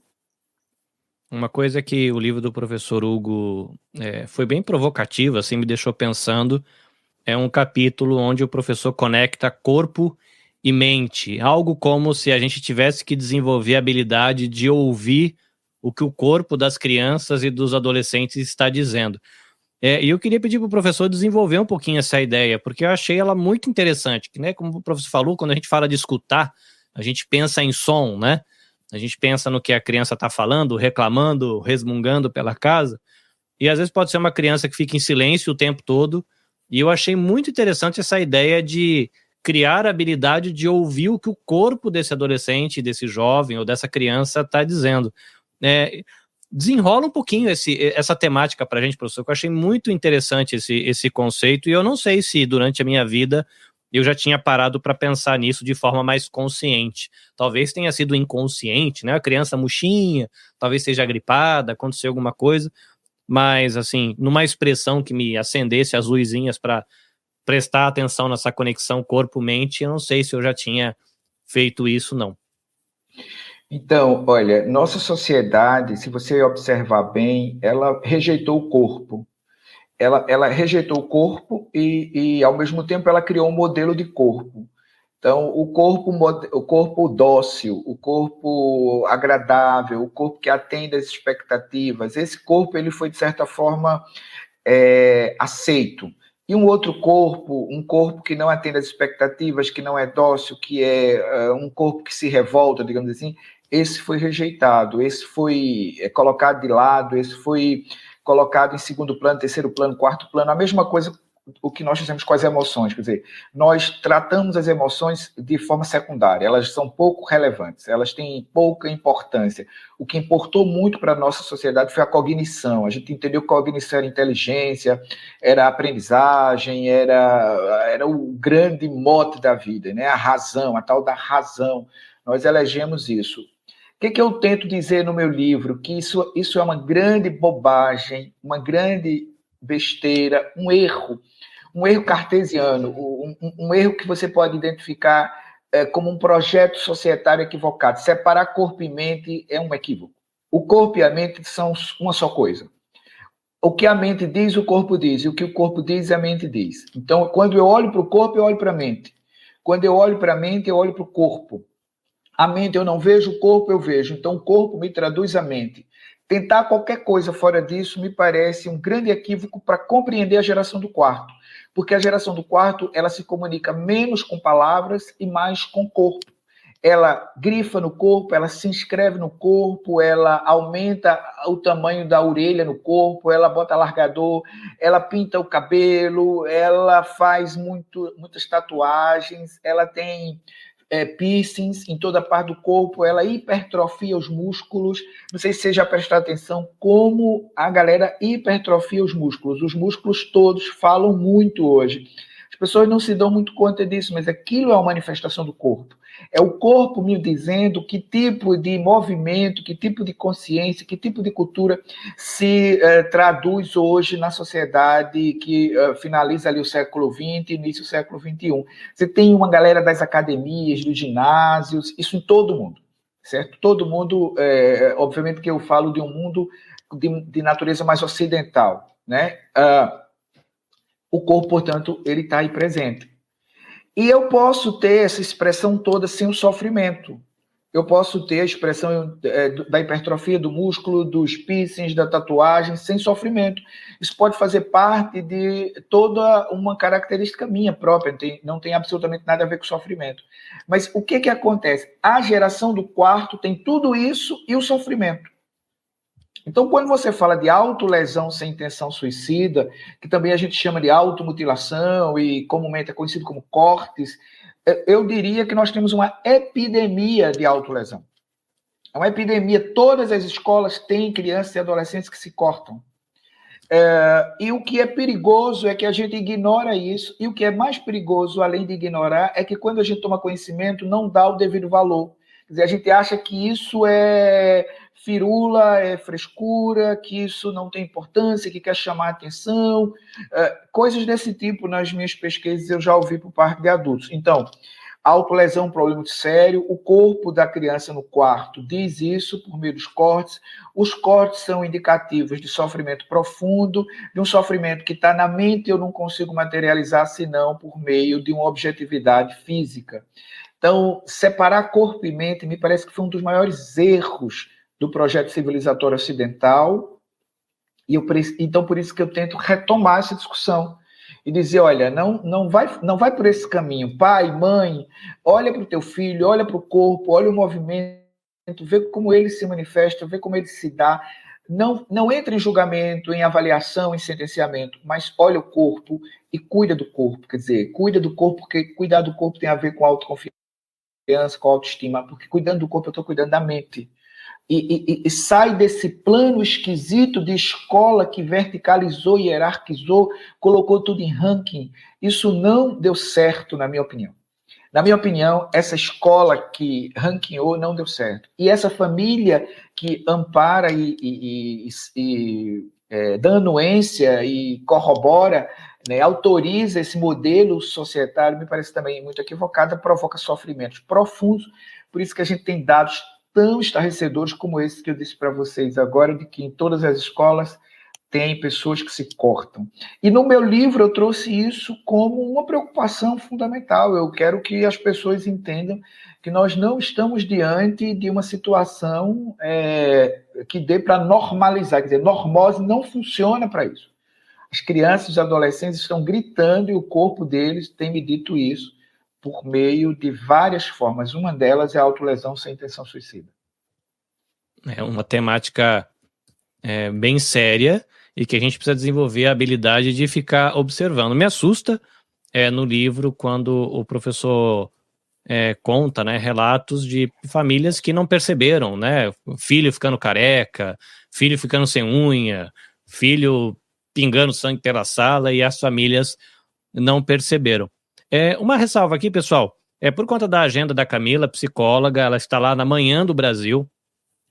Uma coisa que o livro do professor Hugo foi bem provocativo, assim, me deixou pensando, é um capítulo onde o professor conecta corpo e mente, algo como se a gente tivesse que desenvolver a habilidade de ouvir o que o corpo das crianças e dos adolescentes está dizendo. E eu queria pedir para o professor desenvolver um pouquinho essa ideia, porque eu achei ela muito interessante, que, né, como o professor falou, quando a gente fala de escutar, a gente pensa em som, né? A gente pensa no que a criança está falando, reclamando, resmungando pela casa, e às vezes pode ser uma criança que fica em silêncio o tempo todo, e eu achei muito interessante essa ideia de criar a habilidade de ouvir o que o corpo desse adolescente, desse jovem ou dessa criança está dizendo. Desenrola um pouquinho essa temática para a gente, professor, que eu achei muito interessante esse conceito, e eu não sei se durante a minha vida eu já tinha parado para pensar nisso de forma mais consciente. Talvez tenha sido inconsciente, né? A criança murchinha, talvez seja gripada, aconteceu alguma coisa, mas, assim, numa expressão que me acendesse as luzinhas para prestar atenção nessa conexão corpo-mente, eu não sei se eu já tinha feito isso, não. Então, olha, nossa sociedade, se você observar bem, ela rejeitou o corpo. Ela rejeitou o corpo e, ao mesmo tempo, ela criou um modelo de corpo. Então, o corpo dócil, o corpo agradável, o corpo que atende às expectativas, esse corpo ele foi, de certa forma, aceito. E um outro corpo, um corpo que não atende às expectativas, que não é dócil, que é um corpo que se revolta, digamos assim, esse foi rejeitado, esse foi colocado de lado, esse foi colocado em segundo plano, terceiro plano, quarto plano, a mesma coisa o que nós fazemos com as emoções, quer dizer, nós tratamos as emoções de forma secundária, elas são pouco relevantes, elas têm pouca importância. O que importou muito para a nossa sociedade foi a cognição, a gente entendeu que a cognição era inteligência, era aprendizagem, era o grande mote da vida, né? A razão, a tal da razão, nós elegemos isso. O que eu tento dizer no meu livro? Que isso é uma grande bobagem, uma grande besteira, um erro cartesiano, um erro que você pode identificar como um projeto societário equivocado. Separar corpo e mente é um equívoco. O corpo e a mente são uma só coisa. O que a mente diz, o corpo diz, e o que o corpo diz, a mente diz. Então, quando eu olho para o corpo, eu olho para a mente. Quando eu olho para a mente, eu olho para o corpo. A mente eu não vejo, o corpo eu vejo. Então, o corpo me traduz a mente. Tentar qualquer coisa fora disso me parece um grande equívoco para compreender a geração do quarto. Porque a geração do quarto, ela se comunica menos com palavras e mais com o corpo. Ela grifa no corpo, ela se inscreve no corpo, ela aumenta o tamanho da orelha no corpo, ela bota alargador, ela pinta o cabelo, ela faz muitas tatuagens, ela tem piercings em toda a parte do corpo, ela hipertrofia os músculos. Não sei se você já prestou atenção como a galera hipertrofia os músculos. Os músculos todos falam muito hoje. As pessoas não se dão muito conta disso, mas aquilo é uma manifestação do corpo. É o corpo me dizendo que tipo de movimento, que tipo de consciência, que tipo de cultura se traduz hoje na sociedade que finaliza ali o século XX, início do século XXI. Você tem uma galera das academias, dos ginásios, isso em todo mundo, certo? Todo mundo, obviamente que eu falo de um mundo de natureza mais ocidental, né? O corpo, portanto, ele está aí presente. E eu posso ter essa expressão toda sem o sofrimento. Eu posso ter a expressão da hipertrofia do músculo, dos piercings, da tatuagem, sem sofrimento. Isso pode fazer parte de toda uma característica minha própria, não tem absolutamente nada a ver com sofrimento. Mas o que acontece? A geração do quarto tem tudo isso e o sofrimento. Então, quando você fala de autolesão sem intenção suicida, que também a gente chama de automutilação e comumente é conhecido como cortes, eu diria que nós temos uma epidemia de autolesão. É uma epidemia. Todas as escolas têm crianças e adolescentes que se cortam. E o que é perigoso é que a gente ignora isso, e o que é mais perigoso, além de ignorar, é que quando a gente toma conhecimento, não dá o devido valor. Quer dizer, a gente acha que isso é firula, é frescura, que isso não tem importância, que quer chamar atenção, coisas desse tipo nas minhas pesquisas eu já ouvi por parte de adultos. Então, a autolesão é um problema muito sério, o corpo da criança no quarto diz isso por meio dos cortes, os cortes são indicativos de sofrimento profundo, de um sofrimento que está na mente e eu não consigo materializar senão por meio de uma objetividade física. Então, separar corpo e mente me parece que foi um dos maiores erros do projeto civilizatório ocidental, e então por isso que eu tento retomar essa discussão e dizer, olha, não vai por esse caminho. Pai, mãe, olha para o teu filho, olha para o corpo, olha o movimento, vê como ele se manifesta, vê como ele se dá. Não entra em julgamento, em avaliação, em sentenciamento, mas olha o corpo e cuida do corpo. Quer dizer, cuida do corpo, porque cuidar do corpo tem a ver com autoconfiança, com autoestima, porque cuidando do corpo eu estou cuidando da mente. E sai desse plano esquisito de escola que verticalizou, hierarquizou, colocou tudo em ranking. Isso não deu certo, na minha opinião. Na minha opinião, essa escola que ranqueou não deu certo. E essa família que ampara e dá anuência e corrobora, né, autoriza esse modelo societário, me parece também muito equivocada, provoca sofrimentos profundos. Por isso que a gente tem dados tão estarrecedores como esse que eu disse para vocês agora, de que em todas as escolas tem pessoas que se cortam. E no meu livro eu trouxe isso como uma preocupação fundamental. Eu quero que as pessoas entendam que nós não estamos diante de uma situação que dê para normalizar. Quer dizer, normose não funciona para isso. As crianças e os adolescentes estão gritando e o corpo deles tem me dito isso por meio de várias formas. Uma delas é a autolesão sem intenção suicida. É uma temática bem séria e que a gente precisa desenvolver a habilidade de ficar observando. Me assusta no livro quando o professor conta, né, relatos de famílias que não perceberam, né, filho ficando careca, filho ficando sem unha, filho pingando sangue pela sala e as famílias não perceberam. Uma ressalva aqui, pessoal, por conta da agenda da Camila, psicóloga, ela está lá na Manhã do Brasil,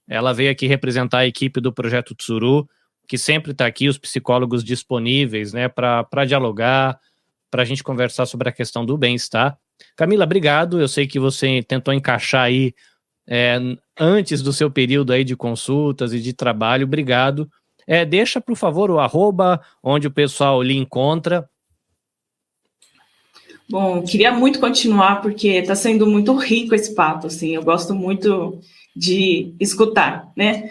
ela veio aqui representar a equipe do Projeto Tsuru, que sempre está aqui, os psicólogos disponíveis, né, para dialogar, para a gente conversar sobre a questão do bem-estar. Camila, obrigado, eu sei que você tentou encaixar aí antes do seu período aí de consultas e de trabalho, obrigado. Deixa, por favor, o @ onde o pessoal lhe encontra. Bom, queria muito continuar, porque está sendo muito rico esse papo, assim, eu gosto muito de escutar, né?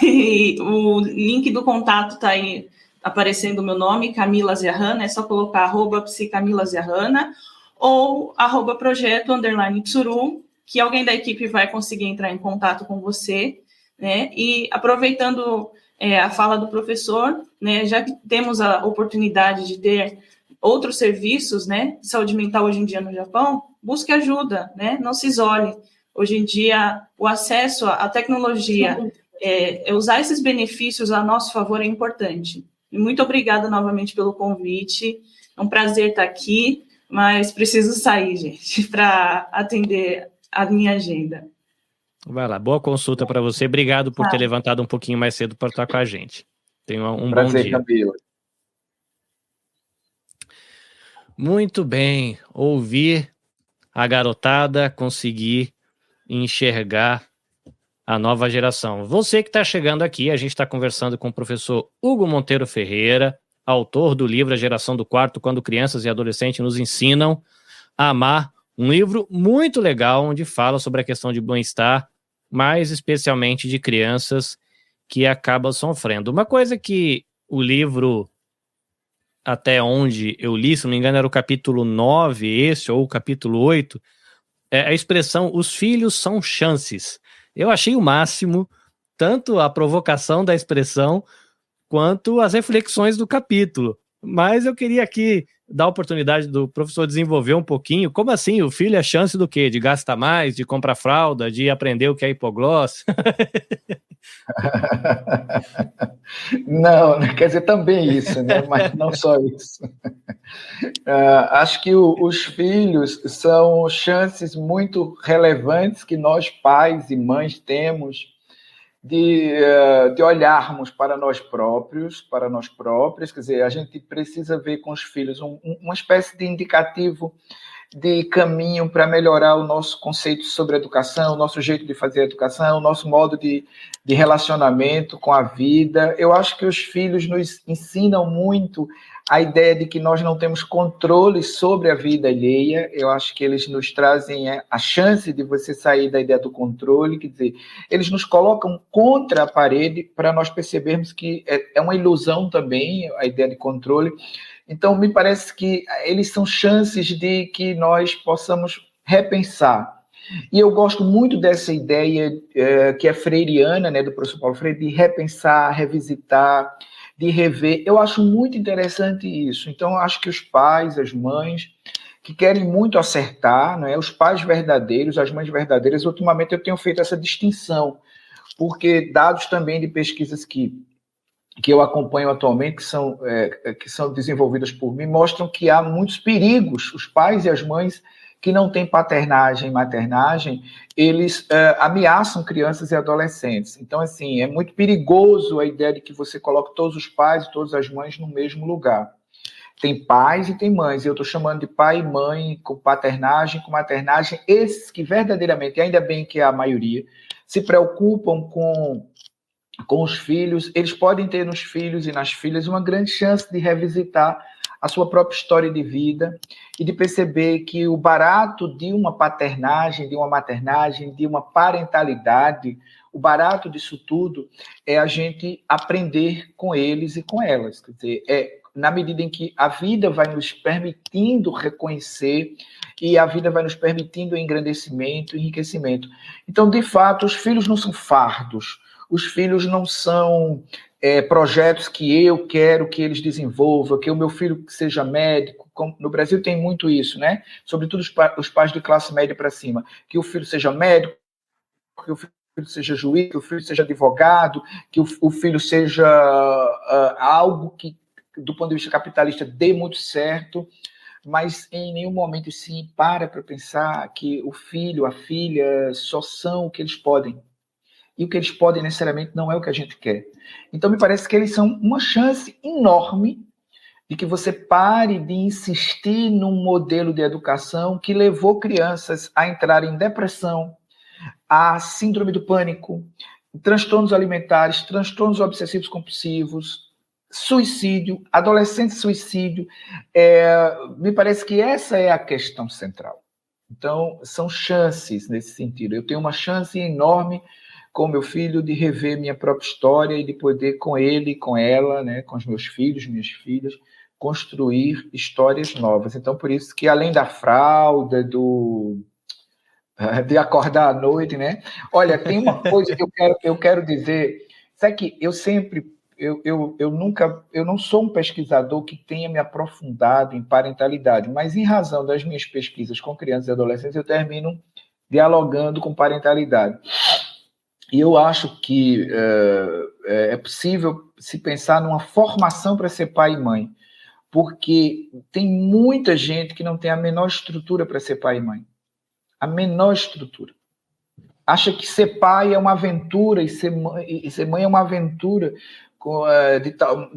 E o link do contato está aí aparecendo o meu nome, Camila Ziarrana, é só colocar @psicamilaziarrana ou @projeto_tsuru, que alguém da equipe vai conseguir entrar em contato com você, né? E aproveitando a fala do professor, né, já que temos a oportunidade de ter outros serviços, né, de saúde mental hoje em dia no Japão, busque ajuda, né, não se isole. Hoje em dia, o acesso à tecnologia, usar esses benefícios a nosso favor é importante. Muito obrigada novamente pelo convite. É um prazer estar aqui, mas preciso sair, gente, para atender a minha agenda. Vai lá, boa consulta para você. Obrigado por ter levantado um pouquinho mais cedo para estar com a gente. Tenha um bom dia. Camila. Muito bem, ouvir a garotada conseguir enxergar a nova geração. Você que está chegando aqui, a gente está conversando com o professor Hugo Monteiro Ferreira, autor do livro A Geração do Quarto, quando crianças e adolescentes nos ensinam a amar, um livro muito legal, onde fala sobre a questão de bem-estar, mais especialmente de crianças que acabam sofrendo. Uma coisa que o livro, até onde eu li, se não me engano era o capítulo 9, esse, ou o capítulo 8, é a expressão, os filhos são chances. Eu achei o máximo, tanto a provocação da expressão, quanto as reflexões do capítulo. Mas eu queria aqui dar a oportunidade do professor desenvolver um pouquinho. Como assim? O filho é chance do quê? De gastar mais, de comprar fralda, de aprender o que é hipoglós? Não, quer dizer, também isso, né? Mas não só isso. Acho que os filhos são chances muito relevantes que nós, pais e mães, temos de olharmos para nós próprios, quer dizer, a gente precisa ver com os filhos uma espécie de indicativo de caminho para melhorar o nosso conceito sobre educação, o nosso jeito de fazer educação, o nosso modo de relacionamento com a vida. Eu acho que os filhos nos ensinam muito a ideia de que nós não temos controle sobre a vida alheia. Eu acho que eles nos trazem a chance de você sair da ideia do controle, quer dizer, eles nos colocam contra a parede para nós percebermos que é uma ilusão também a ideia de controle. Então, me parece que eles são chances de que nós possamos repensar. E eu gosto muito dessa ideia que é freiriana, né, do professor Paulo Freire, de repensar, revisitar, de rever. Eu acho muito interessante isso. Então, eu acho que os pais, as mães, que querem muito acertar, né, os pais verdadeiros, as mães verdadeiras, ultimamente eu tenho feito essa distinção, porque dados também de pesquisas que eu acompanho atualmente, que são desenvolvidas por mim, mostram que há muitos perigos. Os pais e as mães que não têm paternagem e maternagem, eles ameaçam crianças e adolescentes. Então, assim, é muito perigoso a ideia de que você coloque todos os pais e todas as mães no mesmo lugar. Tem pais e tem mães, eu estou chamando de pai e mãe, com paternagem, com maternagem, esses que verdadeiramente, ainda bem que é a maioria, se preocupam com os filhos, eles podem ter nos filhos e nas filhas uma grande chance de revisitar a sua própria história de vida e de perceber que o barato de uma paternagem, de uma maternagem, de uma parentalidade, o barato disso tudo é a gente aprender com eles e com elas. Quer dizer, na medida em que a vida vai nos permitindo reconhecer e a vida vai nos permitindo engrandecimento, enriquecimento. Então, de fato, os filhos não são fardos. Os filhos não são projetos que eu quero que eles desenvolvam, que o meu filho seja médico. No Brasil tem muito isso, né? Sobretudo os pais de classe média para cima. Que o filho seja médico, que o filho seja juiz, que o filho seja advogado, que o filho seja algo que, do ponto de vista capitalista, dê muito certo. Mas em nenhum momento se para pensar que o filho, a filha, só são o que eles podem. E o que eles podem necessariamente não é o que a gente quer. Então, me parece que eles são uma chance enorme de que você pare de insistir num modelo de educação que levou crianças a entrar em depressão, a síndrome do pânico, transtornos alimentares, transtornos obsessivos compulsivos, suicídio, adolescente suicídio. Me parece que essa é a questão central. Então, são chances nesse sentido. Eu tenho uma chance enorme com meu filho de rever minha própria história e de poder com ele, com ela, né, com os meus filhos, minhas filhas, construir histórias novas. Então, por isso que além da fralda, de acordar à noite, né? Olha, tem uma coisa que eu quero dizer, sabe que eu não sou um pesquisador que tenha me aprofundado em parentalidade, mas em razão das minhas pesquisas com crianças e adolescentes, eu termino dialogando com parentalidade. E eu acho que é possível se pensar numa formação para ser pai e mãe, porque tem muita gente que não tem a menor estrutura para ser pai e mãe. A menor estrutura. Acha que ser pai é uma aventura e ser mãe é uma aventura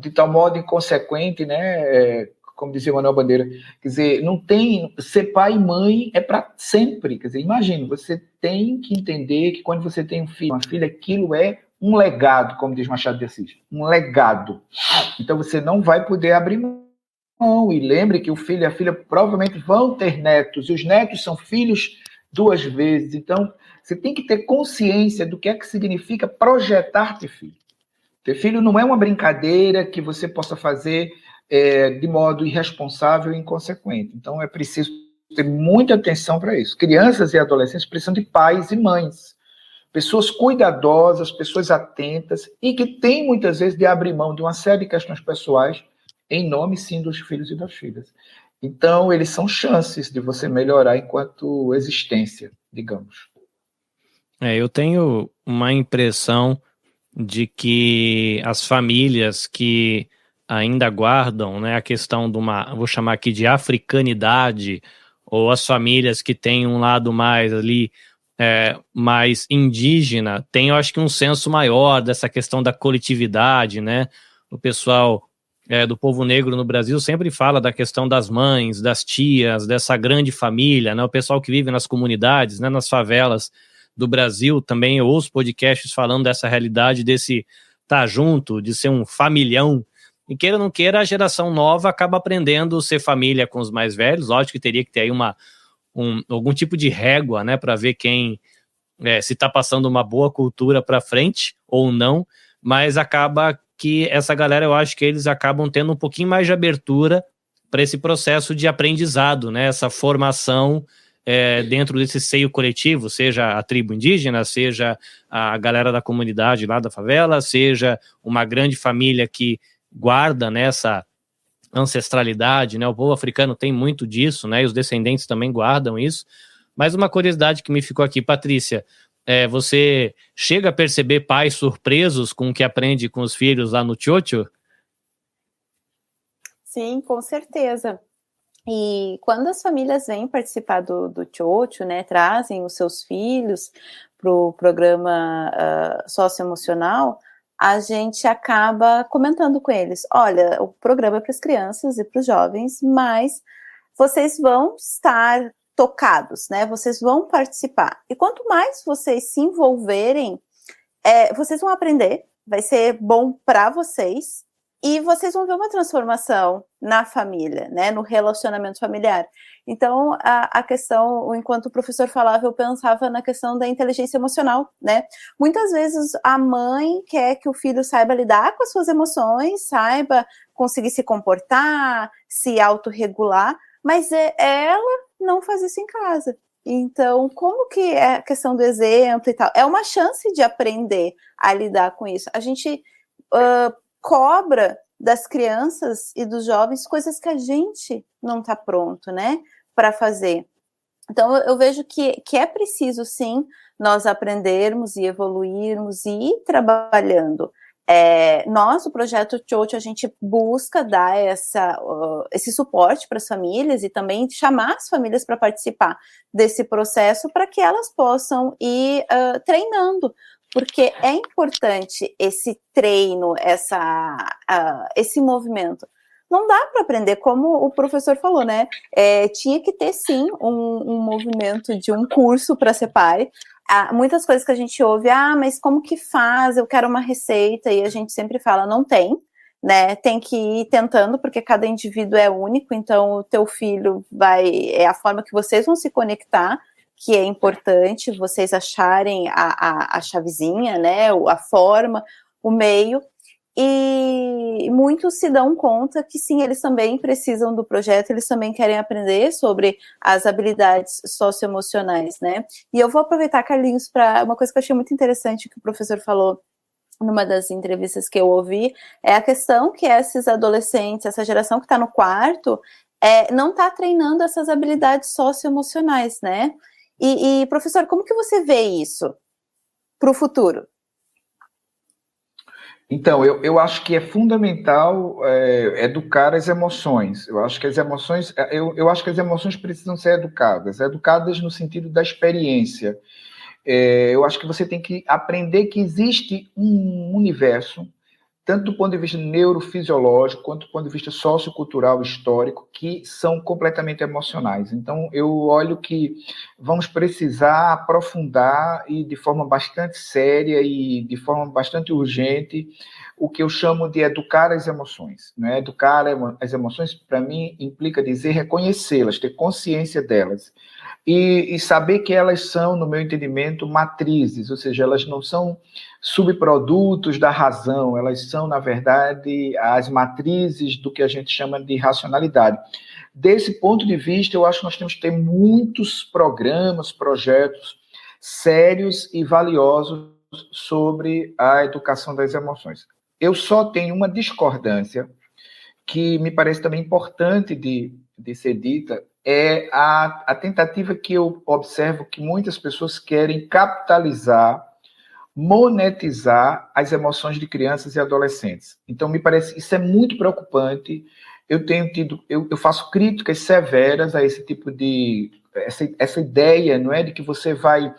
de tal modo inconsequente, né? Como dizia Manuel Bandeira. Quer dizer, não tem... Ser pai e mãe é para sempre. Quer dizer, imagina, você tem que entender que quando você tem um filho, uma filha, aquilo é um legado, como diz Machado de Assis. Um legado. Então você não vai poder abrir mão. E lembre que o filho e a filha provavelmente vão ter netos. E os netos são filhos 2 vezes. Então, você tem que ter consciência do que é que significa projetar ter filho. Ter filho não é uma brincadeira que você possa fazer de modo irresponsável e inconsequente. Então, é preciso ter muita atenção para isso. Crianças e adolescentes precisam de pais e mães. Pessoas cuidadosas, pessoas atentas e que têm, muitas vezes, de abrir mão de uma série de questões pessoais em nome, sim, dos filhos e das filhas. Então, eles são chances de você melhorar enquanto existência, digamos. Eu tenho uma impressão de que as famílias que ainda guardam, né, a questão de uma, vou chamar aqui de africanidade, ou as famílias que têm um lado mais ali, mais indígena, tem, eu acho que um senso maior dessa questão da coletividade, né? O pessoal do povo negro no Brasil sempre fala da questão das mães, das tias, dessa grande família, né? O pessoal que vive nas comunidades, né, nas favelas do Brasil, também eu ouço podcasts falando dessa realidade, desse estar junto, de ser um familhão, e queira ou não queira, a geração nova acaba aprendendo a ser família com os mais velhos. Lógico que teria que ter aí algum tipo de régua, né, para ver quem se está passando uma boa cultura para frente ou não, mas acaba que essa galera, eu acho que eles acabam tendo um pouquinho mais de abertura para esse processo de aprendizado, né, essa formação dentro desse seio coletivo, seja a tribo indígena, seja a galera da comunidade lá da favela, seja uma grande família que guarda nessa ancestralidade, né? O povo africano tem muito disso, né? E os descendentes também guardam isso. Mas uma curiosidade que me ficou aqui, Patrícia, você chega a perceber pais surpresos com o que aprende com os filhos lá no Tchotcho? Sim, com certeza. E quando as famílias vêm participar do Tchotcho, né, trazem os seus filhos para o programa socioemocional, a gente acaba comentando com eles, olha, o programa é para as crianças e para os jovens, mas vocês vão estar tocados, né, vocês vão participar. E quanto mais vocês se envolverem, vocês vão aprender, vai ser bom para vocês, e vocês vão ver uma transformação na família, né, no relacionamento familiar. Então, a questão, enquanto o professor falava, eu pensava na questão da inteligência emocional, né? Muitas vezes a mãe quer que o filho saiba lidar com as suas emoções, saiba conseguir se comportar, se autorregular, mas ela não faz isso em casa. Então, como que é a questão do exemplo e tal? É uma chance de aprender a lidar com isso. A gente cobra das crianças e dos jovens coisas que a gente não está pronto, né, para fazer. Então, eu vejo que é preciso, sim, nós aprendermos e evoluirmos e ir trabalhando. Nós, o Projeto Tchotcho, a gente busca dar esse suporte para as famílias e também chamar as famílias para participar desse processo para que elas possam ir treinando, porque é importante esse treino, esse movimento. Não dá para aprender, como o professor falou, né? Tinha que ter, sim, um movimento de um curso para ser pai. Muitas coisas que a gente ouve, mas como que faz? Eu quero uma receita, e a gente sempre fala, não tem, né? Tem que ir tentando, porque cada indivíduo é único, então o teu filho é a forma que vocês vão se conectar, que é importante vocês acharem a chavezinha, né, a forma, o meio, e muitos se dão conta que sim, eles também precisam do projeto, eles também querem aprender sobre as habilidades socioemocionais, né, e eu vou aproveitar, Carlinhos, para uma coisa que eu achei muito interessante que o professor falou numa das entrevistas que eu ouvi, é a questão que esses adolescentes, essa geração que está no quarto, não está treinando essas habilidades socioemocionais, né. E, professor, como que você vê isso? para o futuro? Então, eu acho que é fundamental educar as emoções. Eu acho que as emoções precisam ser educadas no sentido da experiência. Eu acho que você tem que aprender que existe um universo, tanto do ponto de vista neurofisiológico, quanto do ponto de vista sociocultural, histórico, que são completamente emocionais. Então, eu olho que vamos precisar aprofundar, e de forma bastante séria e de forma bastante urgente, o que eu chamo de educar as emoções. Né? Educar as emoções, para mim, implica dizer reconhecê-las, ter consciência delas. E saber que elas são, no meu entendimento, matrizes, ou seja, elas não são subprodutos da razão, elas são, na verdade, as matrizes do que a gente chama de racionalidade. Desse ponto de vista, eu acho que nós temos que ter muitos programas, projetos sérios e valiosos sobre a educação das emoções. Eu só tenho uma discordância que me parece também importante de ser dita, é a tentativa que eu observo que muitas pessoas querem capitalizar, monetizar as emoções de crianças e adolescentes. Então, me parece, isso é muito preocupante. Eu faço críticas severas a esse tipo de, essa ideia, não é, de que você vai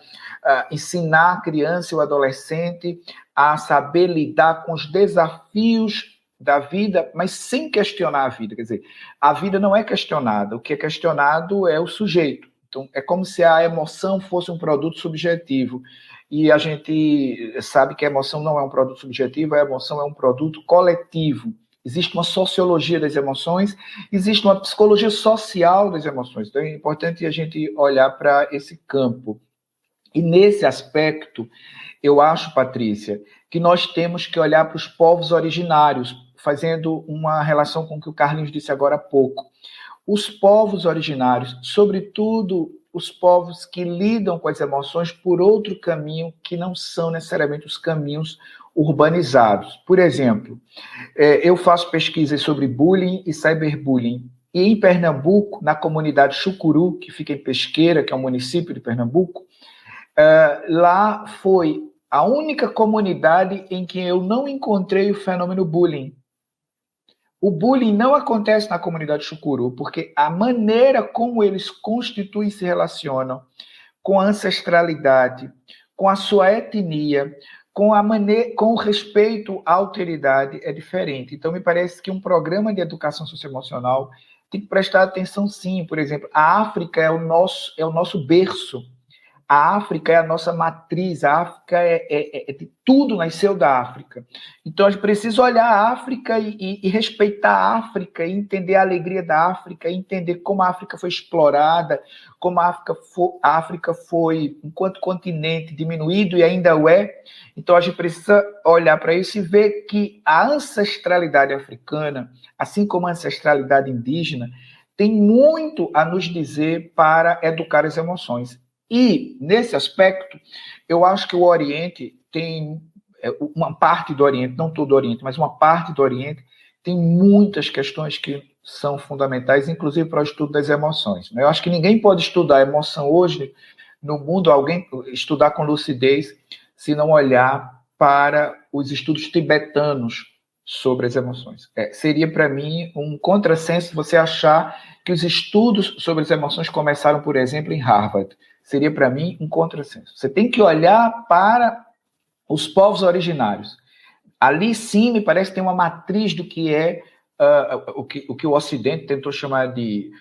ensinar a criança e o adolescente a saber lidar com os desafios da vida, mas sem questionar a vida. Quer dizer, a vida não é questionada, o que é questionado é o sujeito. Então, é como se a emoção fosse um produto subjetivo, e a gente sabe que a emoção não é um produto subjetivo, a emoção é um produto coletivo. Existe uma sociologia das emoções, existe uma psicologia social das emoções. Então, é importante a gente olhar para esse campo. E nesse aspecto, eu acho, Patrícia, que nós temos que olhar para os povos originários, fazendo uma relação com o que o Carlinhos disse agora há pouco. Os povos originários, sobretudo os povos que lidam com as emoções por outro caminho que não são necessariamente os caminhos urbanizados. Por exemplo, eu faço pesquisas sobre bullying e cyberbullying. E em Pernambuco, na comunidade Chucuru, que fica em Pesqueira, que é um município de Pernambuco, lá foi a única comunidade em que eu não encontrei o fenômeno bullying. O bullying não acontece na comunidade Chucuru, porque a maneira como eles constituem e se relacionam com a ancestralidade, com a sua etnia, com o respeito à alteridade é diferente. Então, me parece que um programa de educação socioemocional tem que prestar atenção, sim. Por exemplo, a África é o nosso berço. A África é a nossa matriz, a África tudo nasceu da África. Então, a gente precisa olhar a África e respeitar a África, e entender a alegria da África, e entender como a África foi explorada, como a África foi, enquanto continente, diminuído e ainda o é. Então, a gente precisa olhar para isso e ver que a ancestralidade africana, assim como a ancestralidade indígena, tem muito a nos dizer para educar as emoções. E, nesse aspecto, eu acho que o Oriente tem, uma parte do Oriente, não todo o Oriente, mas uma parte do Oriente, tem muitas questões que são fundamentais, inclusive para o estudo das emoções. Eu acho que ninguém pode estudar emoção hoje, no mundo, alguém estudar com lucidez, se não olhar para os estudos tibetanos sobre as emoções. Seria, para mim, um contrassenso você achar que os estudos sobre as emoções começaram, por exemplo, em Harvard. Seria, para mim, um contrassenso. Você tem que olhar para os povos originários. Ali, sim, me parece que tem uma matriz do que é o que o Ocidente tentou chamar de...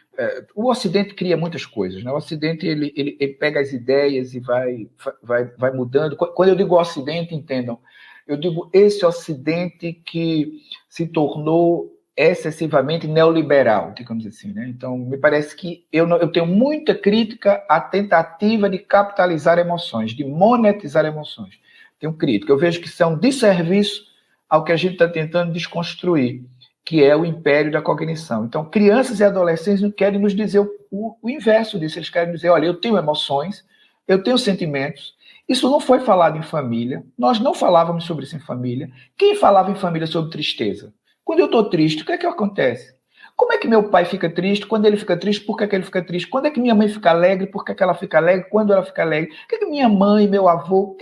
o Ocidente cria muitas coisas, né? O Ocidente ele pega as ideias e vai mudando. Quando eu digo Ocidente, entendam, eu digo esse Ocidente que se tornou excessivamente neoliberal, digamos assim, né? Então, me parece que eu tenho muita crítica à tentativa de capitalizar emoções, de monetizar emoções. Tenho crítica. Eu vejo que isso é um desserviço ao que a gente está tentando desconstruir, que é o império da cognição. Então, crianças e adolescentes não querem nos dizer o inverso disso. Eles querem dizer, olha, eu tenho emoções, eu tenho sentimentos. Isso não foi falado em família. Nós não falávamos sobre isso em família. Quem falava em família sobre tristeza? Quando eu estou triste, o que é que acontece? Como é que meu pai fica triste? Quando ele fica triste, por que ele fica triste? Quando é que minha mãe fica alegre? Por que ela fica alegre? Quando ela fica alegre? O que é que minha mãe, meu avô,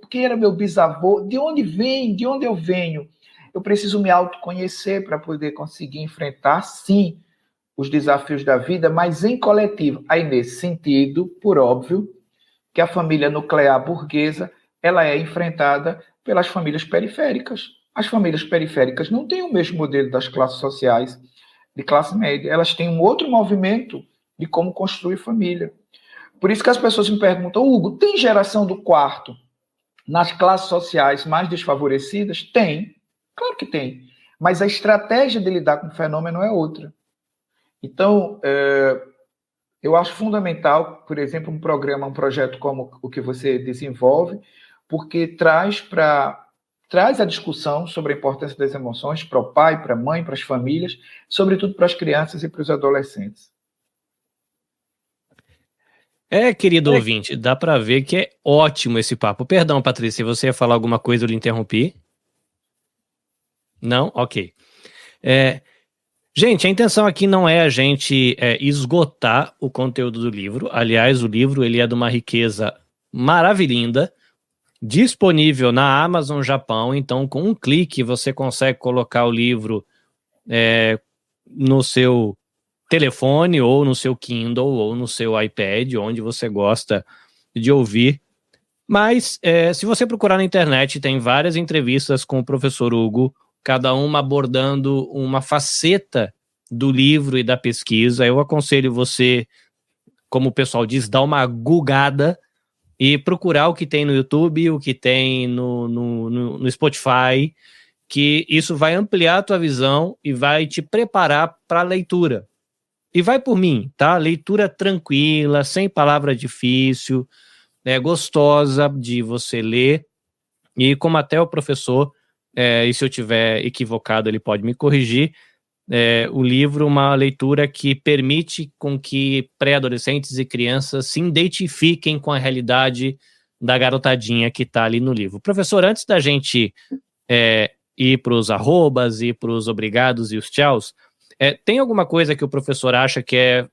quem era meu bisavô? De onde vem? De onde eu venho? Eu preciso me autoconhecer para poder conseguir enfrentar, sim, os desafios da vida, mas em coletivo. Aí, nesse sentido, por óbvio, que a família nuclear burguesa ela é enfrentada pelas famílias periféricas. As famílias periféricas não têm o mesmo modelo das classes sociais de classe média. Elas têm um outro movimento de como construir família. Por isso que as pessoas me perguntam, Hugo, tem geração do quarto nas classes sociais mais desfavorecidas? Tem. Claro que tem. Mas a estratégia de lidar com o fenômeno é outra. Então, eu acho fundamental, por exemplo, um projeto como o que você desenvolve, porque traz a discussão sobre a importância das emoções para o pai, para a mãe, para as famílias, sobretudo para as crianças e para os adolescentes. Querido ouvinte, dá para ver que é ótimo esse papo. Perdão, Patrícia, se você ia falar alguma coisa, eu lhe interrompi. Não? Ok. Gente, a intenção aqui não é a gente esgotar o conteúdo do livro. Aliás, o livro ele é de uma riqueza maravilhosa, disponível na Amazon Japão. Então, com um clique, você consegue colocar o livro no seu telefone, ou no seu Kindle, ou no seu iPad, onde você gosta de ouvir. Mas, se você procurar na internet, tem várias entrevistas com o professor Hugo, cada uma abordando uma faceta do livro e da pesquisa. Eu aconselho você, como o pessoal diz, dar uma googada e procurar o que tem no YouTube, o que tem no Spotify, que isso vai ampliar a tua visão e vai te preparar para a leitura. E vai por mim, tá? Leitura tranquila, sem palavra difícil, gostosa de você ler. E como até o professor, e se eu tiver equivocado, ele pode me corrigir, o livro, uma leitura que permite com que pré-adolescentes e crianças se identifiquem com a realidade da garotadinha que está ali no livro. Professor, antes da gente ir para os arrobas, ir para os obrigados e os tchauz, tem alguma coisa que o professor acha que é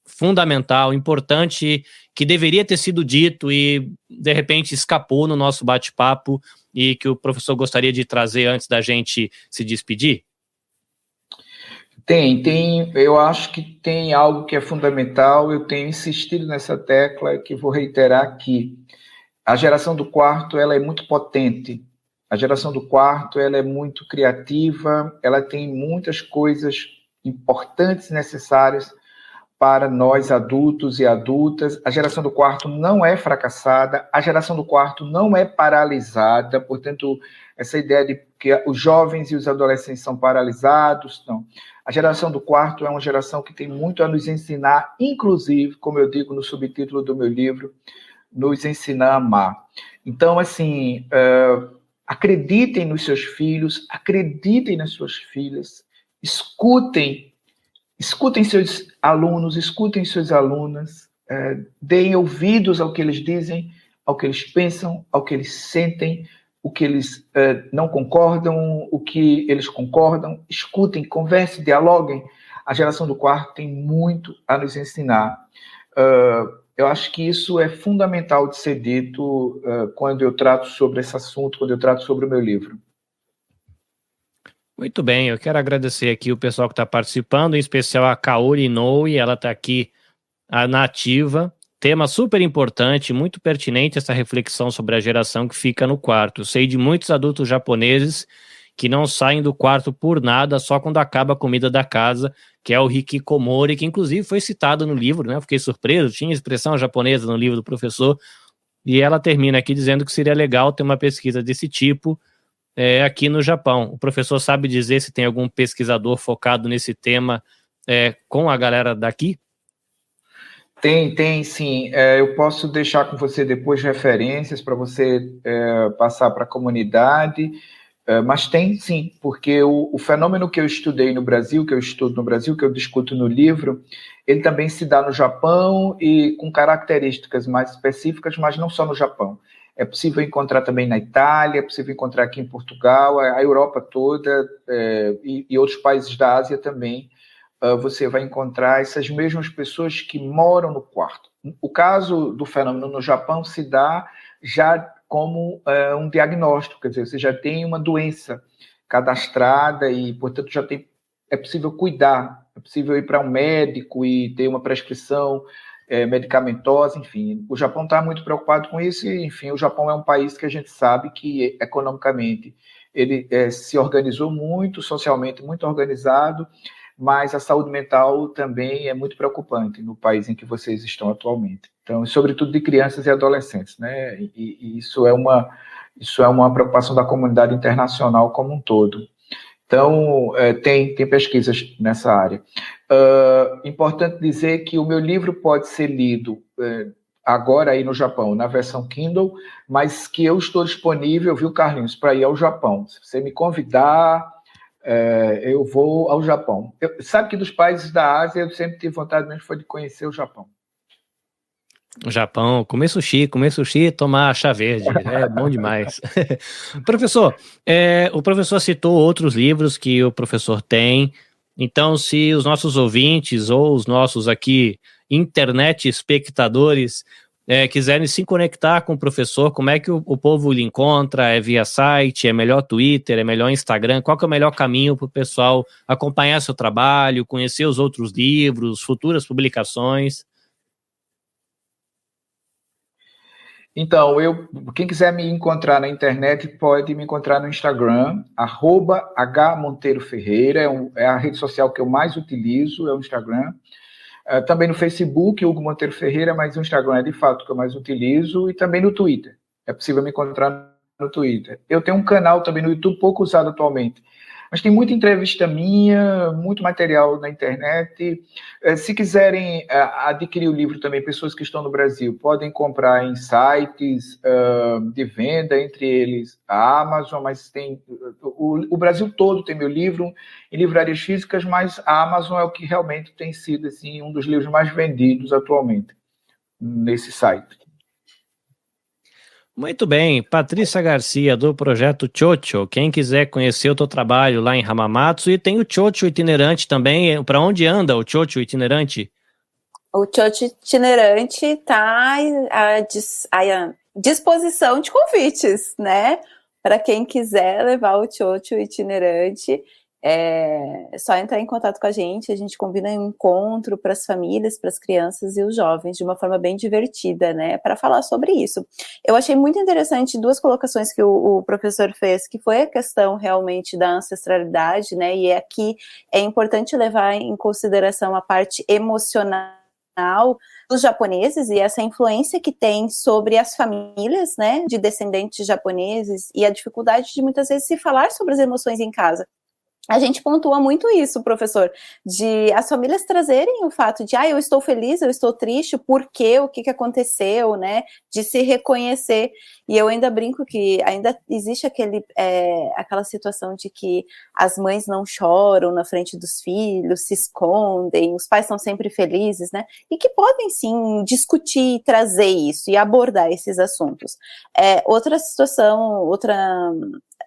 fundamental, importante, que deveria ter sido dito e de repente escapou no nosso bate-papo e que o professor gostaria de trazer antes da gente se despedir? Eu acho que tem algo que é fundamental, eu tenho insistido nessa tecla que vou reiterar aqui. A geração do quarto, ela é muito potente, a geração do quarto, ela é muito criativa, ela tem muitas coisas importantes e necessárias para nós adultos e adultas. A geração do quarto não é fracassada, a geração do quarto não é paralisada, portanto, essa ideia de que os jovens e os adolescentes são paralisados, não. A geração do quarto é uma geração que tem muito a nos ensinar, inclusive, como eu digo no subtítulo do meu livro, nos ensinar a amar. Então, assim, acreditem nos seus filhos, acreditem nas suas filhas, escutem seus alunos, escutem suas alunas, deem ouvidos ao que eles dizem, ao que eles pensam, ao que eles sentem, o que eles não concordam, o que eles concordam, escutem, conversem, dialoguem. A geração do quarto tem muito a nos ensinar. Eu acho que isso é fundamental de ser dito quando eu trato sobre esse assunto, quando eu trato sobre o meu livro. Muito bem, eu quero agradecer aqui o pessoal que está participando, em especial a Kaori Inoue, ela está aqui na ativa. Tema super importante, muito pertinente essa reflexão sobre a geração que fica no quarto. Eu sei de muitos adultos japoneses que não saem do quarto por nada, só quando acaba a comida da casa, que é o hikikomori, que inclusive foi citado no livro, né? Eu fiquei surpreso, tinha expressão japonesa no livro do professor, e ela termina aqui dizendo que seria legal ter uma pesquisa desse tipo aqui no Japão. O professor sabe dizer se tem algum pesquisador focado nesse tema com a galera daqui? Tem sim. Eu posso deixar com você depois referências para você passar para a comunidade, mas tem sim, porque o fenômeno que eu estudei no Brasil, que eu estudo no Brasil, que eu discuto no livro, ele também se dá no Japão e com características mais específicas, mas não só no Japão. É possível encontrar também na Itália, é possível encontrar aqui em Portugal, a Europa toda e outros países da Ásia também, você vai encontrar essas mesmas pessoas que moram no quarto. O caso do fenômeno no Japão se dá já como um diagnóstico, quer dizer, você já tem uma doença cadastrada e, portanto, é possível cuidar, é possível ir para um médico e ter uma prescrição medicamentosa, enfim. O Japão está muito preocupado com isso e, enfim, o Japão é um país que a gente sabe que, economicamente, ele se organizou muito, socialmente muito organizado, mas a saúde mental também é muito preocupante no país em que vocês estão atualmente. Então, sobretudo de crianças e adolescentes, né? E isso é uma preocupação da comunidade internacional como um todo. Então, tem pesquisas nessa área. Importante dizer que o meu livro pode ser lido agora aí no Japão, na versão Kindle, mas que eu estou disponível, viu, Carlinhos, para ir ao Japão. Se você me convidar, eu vou ao Japão. Sabe que dos países da Ásia eu sempre tive vontade mesmo foi de conhecer o Japão. O Japão, comer sushi e tomar chá verde, é bom demais. Professor, o professor citou outros livros que o professor tem, então se os nossos ouvintes ou os nossos aqui internet espectadores quiserem se conectar com o professor, como é que o povo lhe encontra? É via site, é melhor Twitter, é melhor Instagram? Qual que é o melhor caminho para o pessoal acompanhar seu trabalho, conhecer os outros livros, futuras publicações? Então, quem quiser me encontrar na internet pode me encontrar no Instagram, @hmonteiro-ferreira, é a rede social que eu mais utilizo, é o Instagram. Também no Facebook, Hugo Monteiro Ferreira, mas o Instagram é de fato o que eu mais utilizo, e também no Twitter. É possível me encontrar no Twitter. Eu tenho um canal também no YouTube, pouco usado atualmente, mas tem muita entrevista minha, muito material na internet. Se quiserem adquirir o livro também, pessoas que estão no Brasil podem comprar em sites de venda, entre eles a Amazon, mas tem o Brasil todo tem meu livro em livrarias físicas, mas a Amazon é o que realmente tem sido assim, um dos livros mais vendidos atualmente nesse site. Muito bem, Patrícia Garcia, do Projeto Chocho. Quem quiser conhecer o teu trabalho lá em Hamamatsu, e tem o Chocho itinerante também. Para onde anda o Chocho itinerante? O Chocho itinerante está à disposição de convites, né? Para quem quiser levar o Chocho itinerante, é só entrar em contato com a gente combina um encontro para as famílias, para as crianças e os jovens, de uma forma bem divertida, né, para falar sobre isso. Eu achei muito interessante duas colocações que o professor fez, que foi a questão realmente da ancestralidade, né, e aqui é importante levar em consideração a parte emocional dos japoneses e essa influência que tem sobre as famílias, né, de descendentes japoneses e a dificuldade de muitas vezes se falar sobre as emoções em casa. A gente pontua muito isso, professor, de as famílias trazerem o fato de, eu estou feliz, eu estou triste, por quê, o que aconteceu, né, de se reconhecer. E eu ainda brinco que ainda existe aquela situação de que as mães não choram na frente dos filhos, se escondem, os pais são sempre felizes, né, e que podem sim discutir, trazer isso e abordar esses assuntos. Outra situação, outra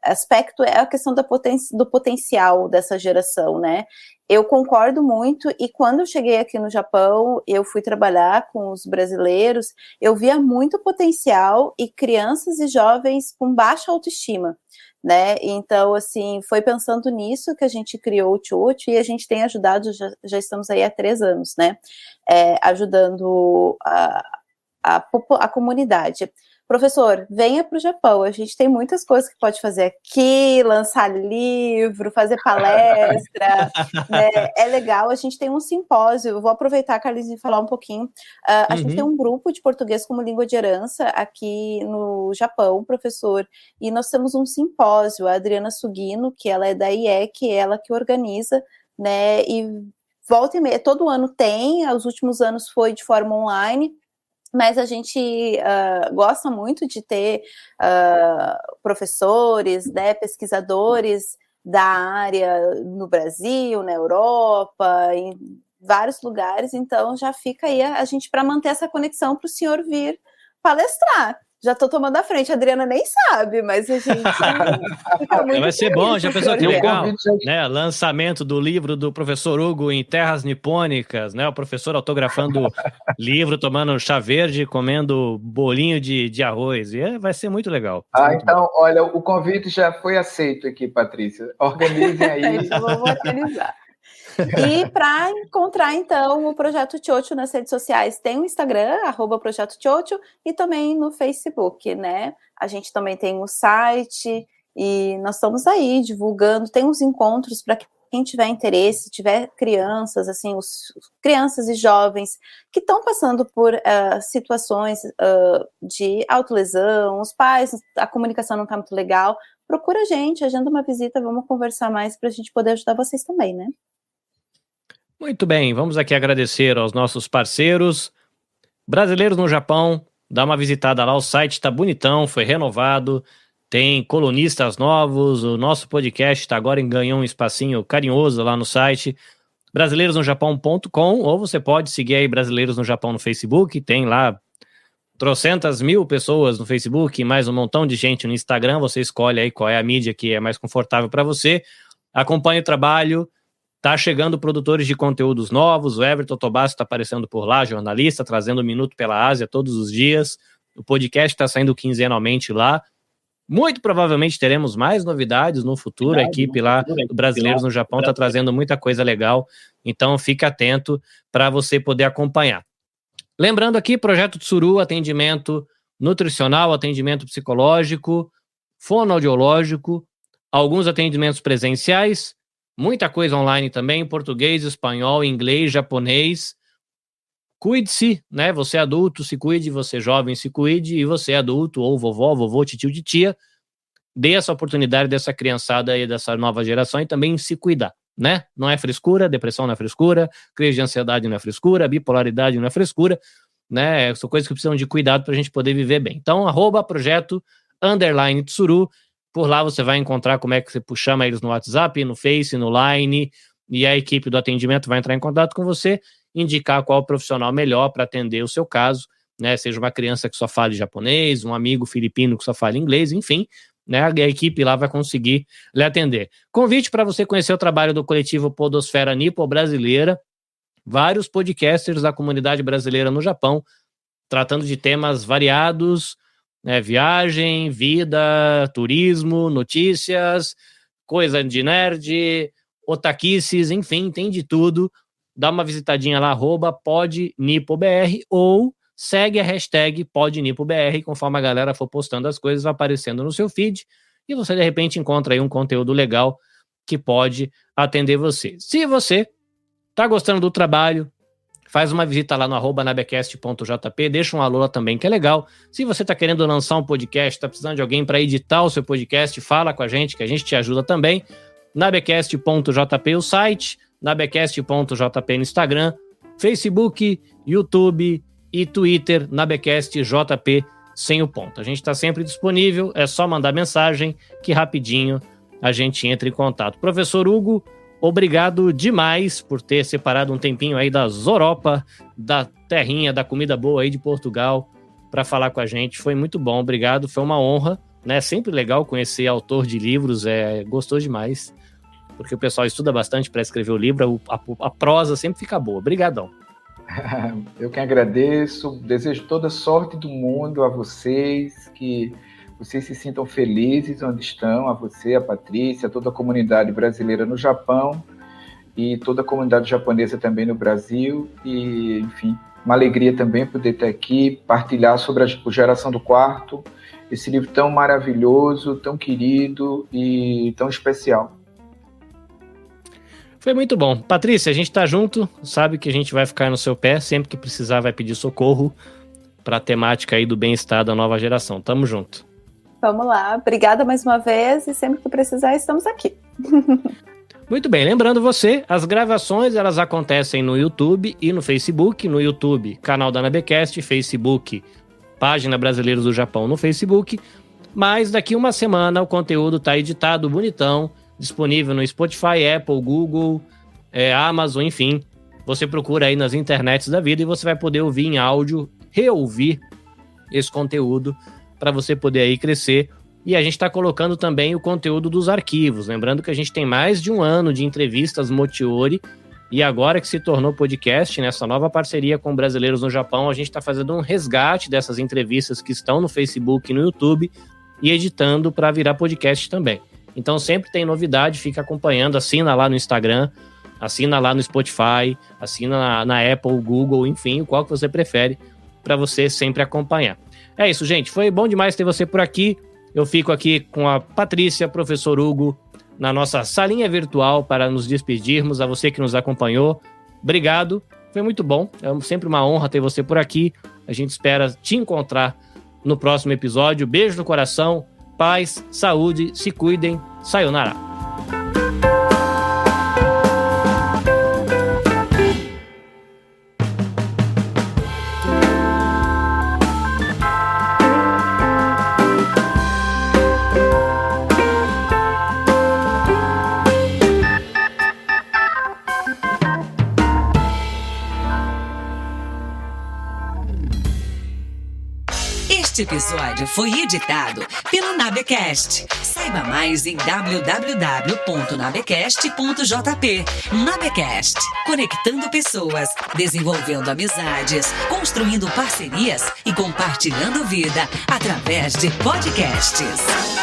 aspecto é a questão do potencial dessa geração, né? Eu concordo muito, e quando eu cheguei aqui no Japão, eu fui trabalhar com os brasileiros, eu via muito potencial e crianças e jovens com baixa autoestima, né? Então, assim, foi pensando nisso que a gente criou o Chocho, e a gente tem ajudado, já estamos aí há 3 anos, né? Ajudando a comunidade. Professor, venha para o Japão, a gente tem muitas coisas que pode fazer aqui, lançar livro, fazer palestra, né? É legal, a gente tem um simpósio, eu vou aproveitar, Carlinhos, e falar um pouquinho. A gente tem um grupo de português como língua de herança aqui no Japão, professor, e nós temos um simpósio, a Adriana Sugino, que ela é da IEC, ela que organiza, né, e volta e meia, todo ano tem, os últimos anos foi de forma online, mas a gente gosta muito de ter professores, né, pesquisadores da área no Brasil, na Europa, em vários lugares, então já fica aí a gente para manter essa conexão para o senhor vir palestrar, Já tô tomando a frente, a Adriana nem sabe, mas a gente fica muito vai ser bom, já pensou que legal, convite... né? Lançamento do livro do professor Hugo em terras nipônicas, né? O professor autografando livro, tomando chá verde, comendo bolinho de arroz, e vai ser muito legal. Muito então, bom. Olha, o convite já foi aceito aqui, Patrícia. Organizem aí. Então, vamos organizar. E para encontrar, então, o Projeto Tchotcho nas redes sociais, tem o Instagram, @Projeto Tchotcho, e também no Facebook, né? A gente também tem o site, e nós estamos aí divulgando, tem uns encontros para quem tiver interesse, tiver crianças, assim, crianças e jovens que estão passando por situações de autolesão, os pais, a comunicação não está muito legal, procura a gente, agenda uma visita, vamos conversar mais para a gente poder ajudar vocês também, né? Muito bem, vamos aqui agradecer aos nossos parceiros. Brasileiros no Japão, dá uma visitada lá, o site está bonitão, foi renovado, tem colunistas novos, o nosso podcast agora ganhou um espacinho carinhoso lá no site, brasileirosnojapão.com, ou você pode seguir aí Brasileiros no Japão no Facebook, tem lá trocentas mil pessoas no Facebook, mais um montão de gente no Instagram, você escolhe aí qual é a mídia que é mais confortável para você, acompanhe o trabalho. Tá chegando produtores de conteúdos novos, o Everton Tobasso está aparecendo por lá, jornalista, trazendo um Minuto pela Ásia todos os dias. O podcast está saindo quinzenalmente lá. Muito provavelmente teremos mais novidades no futuro. A equipe lá do Brasileiros no Japão está trazendo muita coisa legal. Então fique atento para você poder acompanhar. Lembrando aqui, Projeto Tsuru, atendimento nutricional, atendimento psicológico, fonoaudiológico, alguns atendimentos presenciais, muita coisa online também, português, espanhol, inglês, japonês. Cuide-se, né? Você adulto, se cuide, você jovem, se cuide, e você adulto, ou vovó, vovô, titio de tia, dê essa oportunidade dessa criançada aí, dessa nova geração, e também se cuidar, né? Não é frescura, depressão não é frescura, crise de ansiedade não é frescura, bipolaridade não é frescura, né? São coisas que precisam de cuidado para a gente poder viver bem. Então, @projeto_Tsuru, por lá você vai encontrar como é que você chama eles no WhatsApp, no Face, no Line, e a equipe do atendimento vai entrar em contato com você, indicar qual profissional melhor para atender o seu caso, né? Seja uma criança que só fale japonês, um amigo filipino que só fale inglês, enfim, né? A equipe lá vai conseguir lhe atender. Convite para você conhecer o trabalho do coletivo Podosfera Nipo Brasileira, vários podcasters da comunidade brasileira no Japão, tratando de temas variados, né, viagem, vida, turismo, notícias, coisa de nerd, otaquices, enfim, tem de tudo. Dá uma visitadinha lá, @podnipobr, ou segue a hashtag podnipobr, conforme a galera for postando as coisas, vai aparecendo no seu feed, e você de repente encontra aí um conteúdo legal que pode atender você. Se você tá gostando do trabalho, faz uma visita lá no @nabecast.jp, deixa um alô lá também, que é legal. Se você está querendo lançar um podcast, está precisando de alguém para editar o seu podcast, fala com a gente, que a gente te ajuda também. nabecast.jp o site, nabecast.jp no Instagram, Facebook, YouTube e Twitter, nabecastjp sem o ponto. A gente está sempre disponível, é só mandar mensagem que rapidinho a gente entra em contato. Professor Hugo, obrigado demais por ter separado um tempinho aí da Zoropa, da terrinha, da comida boa aí de Portugal, para falar com a gente. Foi muito bom, obrigado, foi uma honra, né? Sempre legal conhecer autor de livros, gostoso demais, porque o pessoal estuda bastante para escrever o livro, a prosa sempre fica boa. Obrigadão. Eu que agradeço, desejo toda a sorte do mundo a vocês, que vocês se sintam felizes onde estão, a você, a Patrícia, a toda a comunidade brasileira no Japão e toda a comunidade japonesa também no Brasil. E, enfim, uma alegria também poder estar aqui, partilhar sobre a Geração do Quarto, esse livro tão maravilhoso, tão querido e tão especial. Foi muito bom. Patrícia, a gente tá junto, sabe que a gente vai ficar no seu pé, sempre que precisar vai pedir socorro para a temática aí do bem-estar da nova geração. Tamo junto. Vamos lá, obrigada mais uma vez e sempre que precisar estamos aqui. Muito bem, lembrando você, as gravações elas acontecem no YouTube e no Facebook. No YouTube, canal da Nabecast, Facebook, página Brasileiros do Japão no Facebook. Mas daqui uma semana o conteúdo tá editado, bonitão, disponível no Spotify, Apple, Google, Amazon, enfim. Você procura aí nas internets da vida e você vai poder ouvir em áudio, reouvir esse conteúdo para você poder aí crescer. E a gente está colocando também o conteúdo dos arquivos. Lembrando que a gente tem mais de 1 ano de entrevistas Mochiori. E agora que se tornou podcast, nessa nova parceria com Brasileiros no Japão, a gente está fazendo um resgate dessas entrevistas que estão no Facebook e no YouTube e editando para virar podcast também. Então sempre tem novidade, fica acompanhando, assina lá no Instagram, assina lá no Spotify, assina na Apple, Google, enfim, o qual que você prefere, para você sempre acompanhar. É isso, gente. Foi bom demais ter você por aqui. Eu fico aqui com a Patrícia, professor Hugo, na nossa salinha virtual para nos despedirmos. A você que nos acompanhou, obrigado. Foi muito bom. É sempre uma honra ter você por aqui. A gente espera te encontrar no próximo episódio. Beijo no coração, paz, saúde, se cuidem. Sayonara. Este episódio foi editado pelo Nabecast. Saiba mais em www.nabecast.jp. Nabecast, conectando pessoas, desenvolvendo amizades, construindo parcerias e compartilhando vida através de podcasts.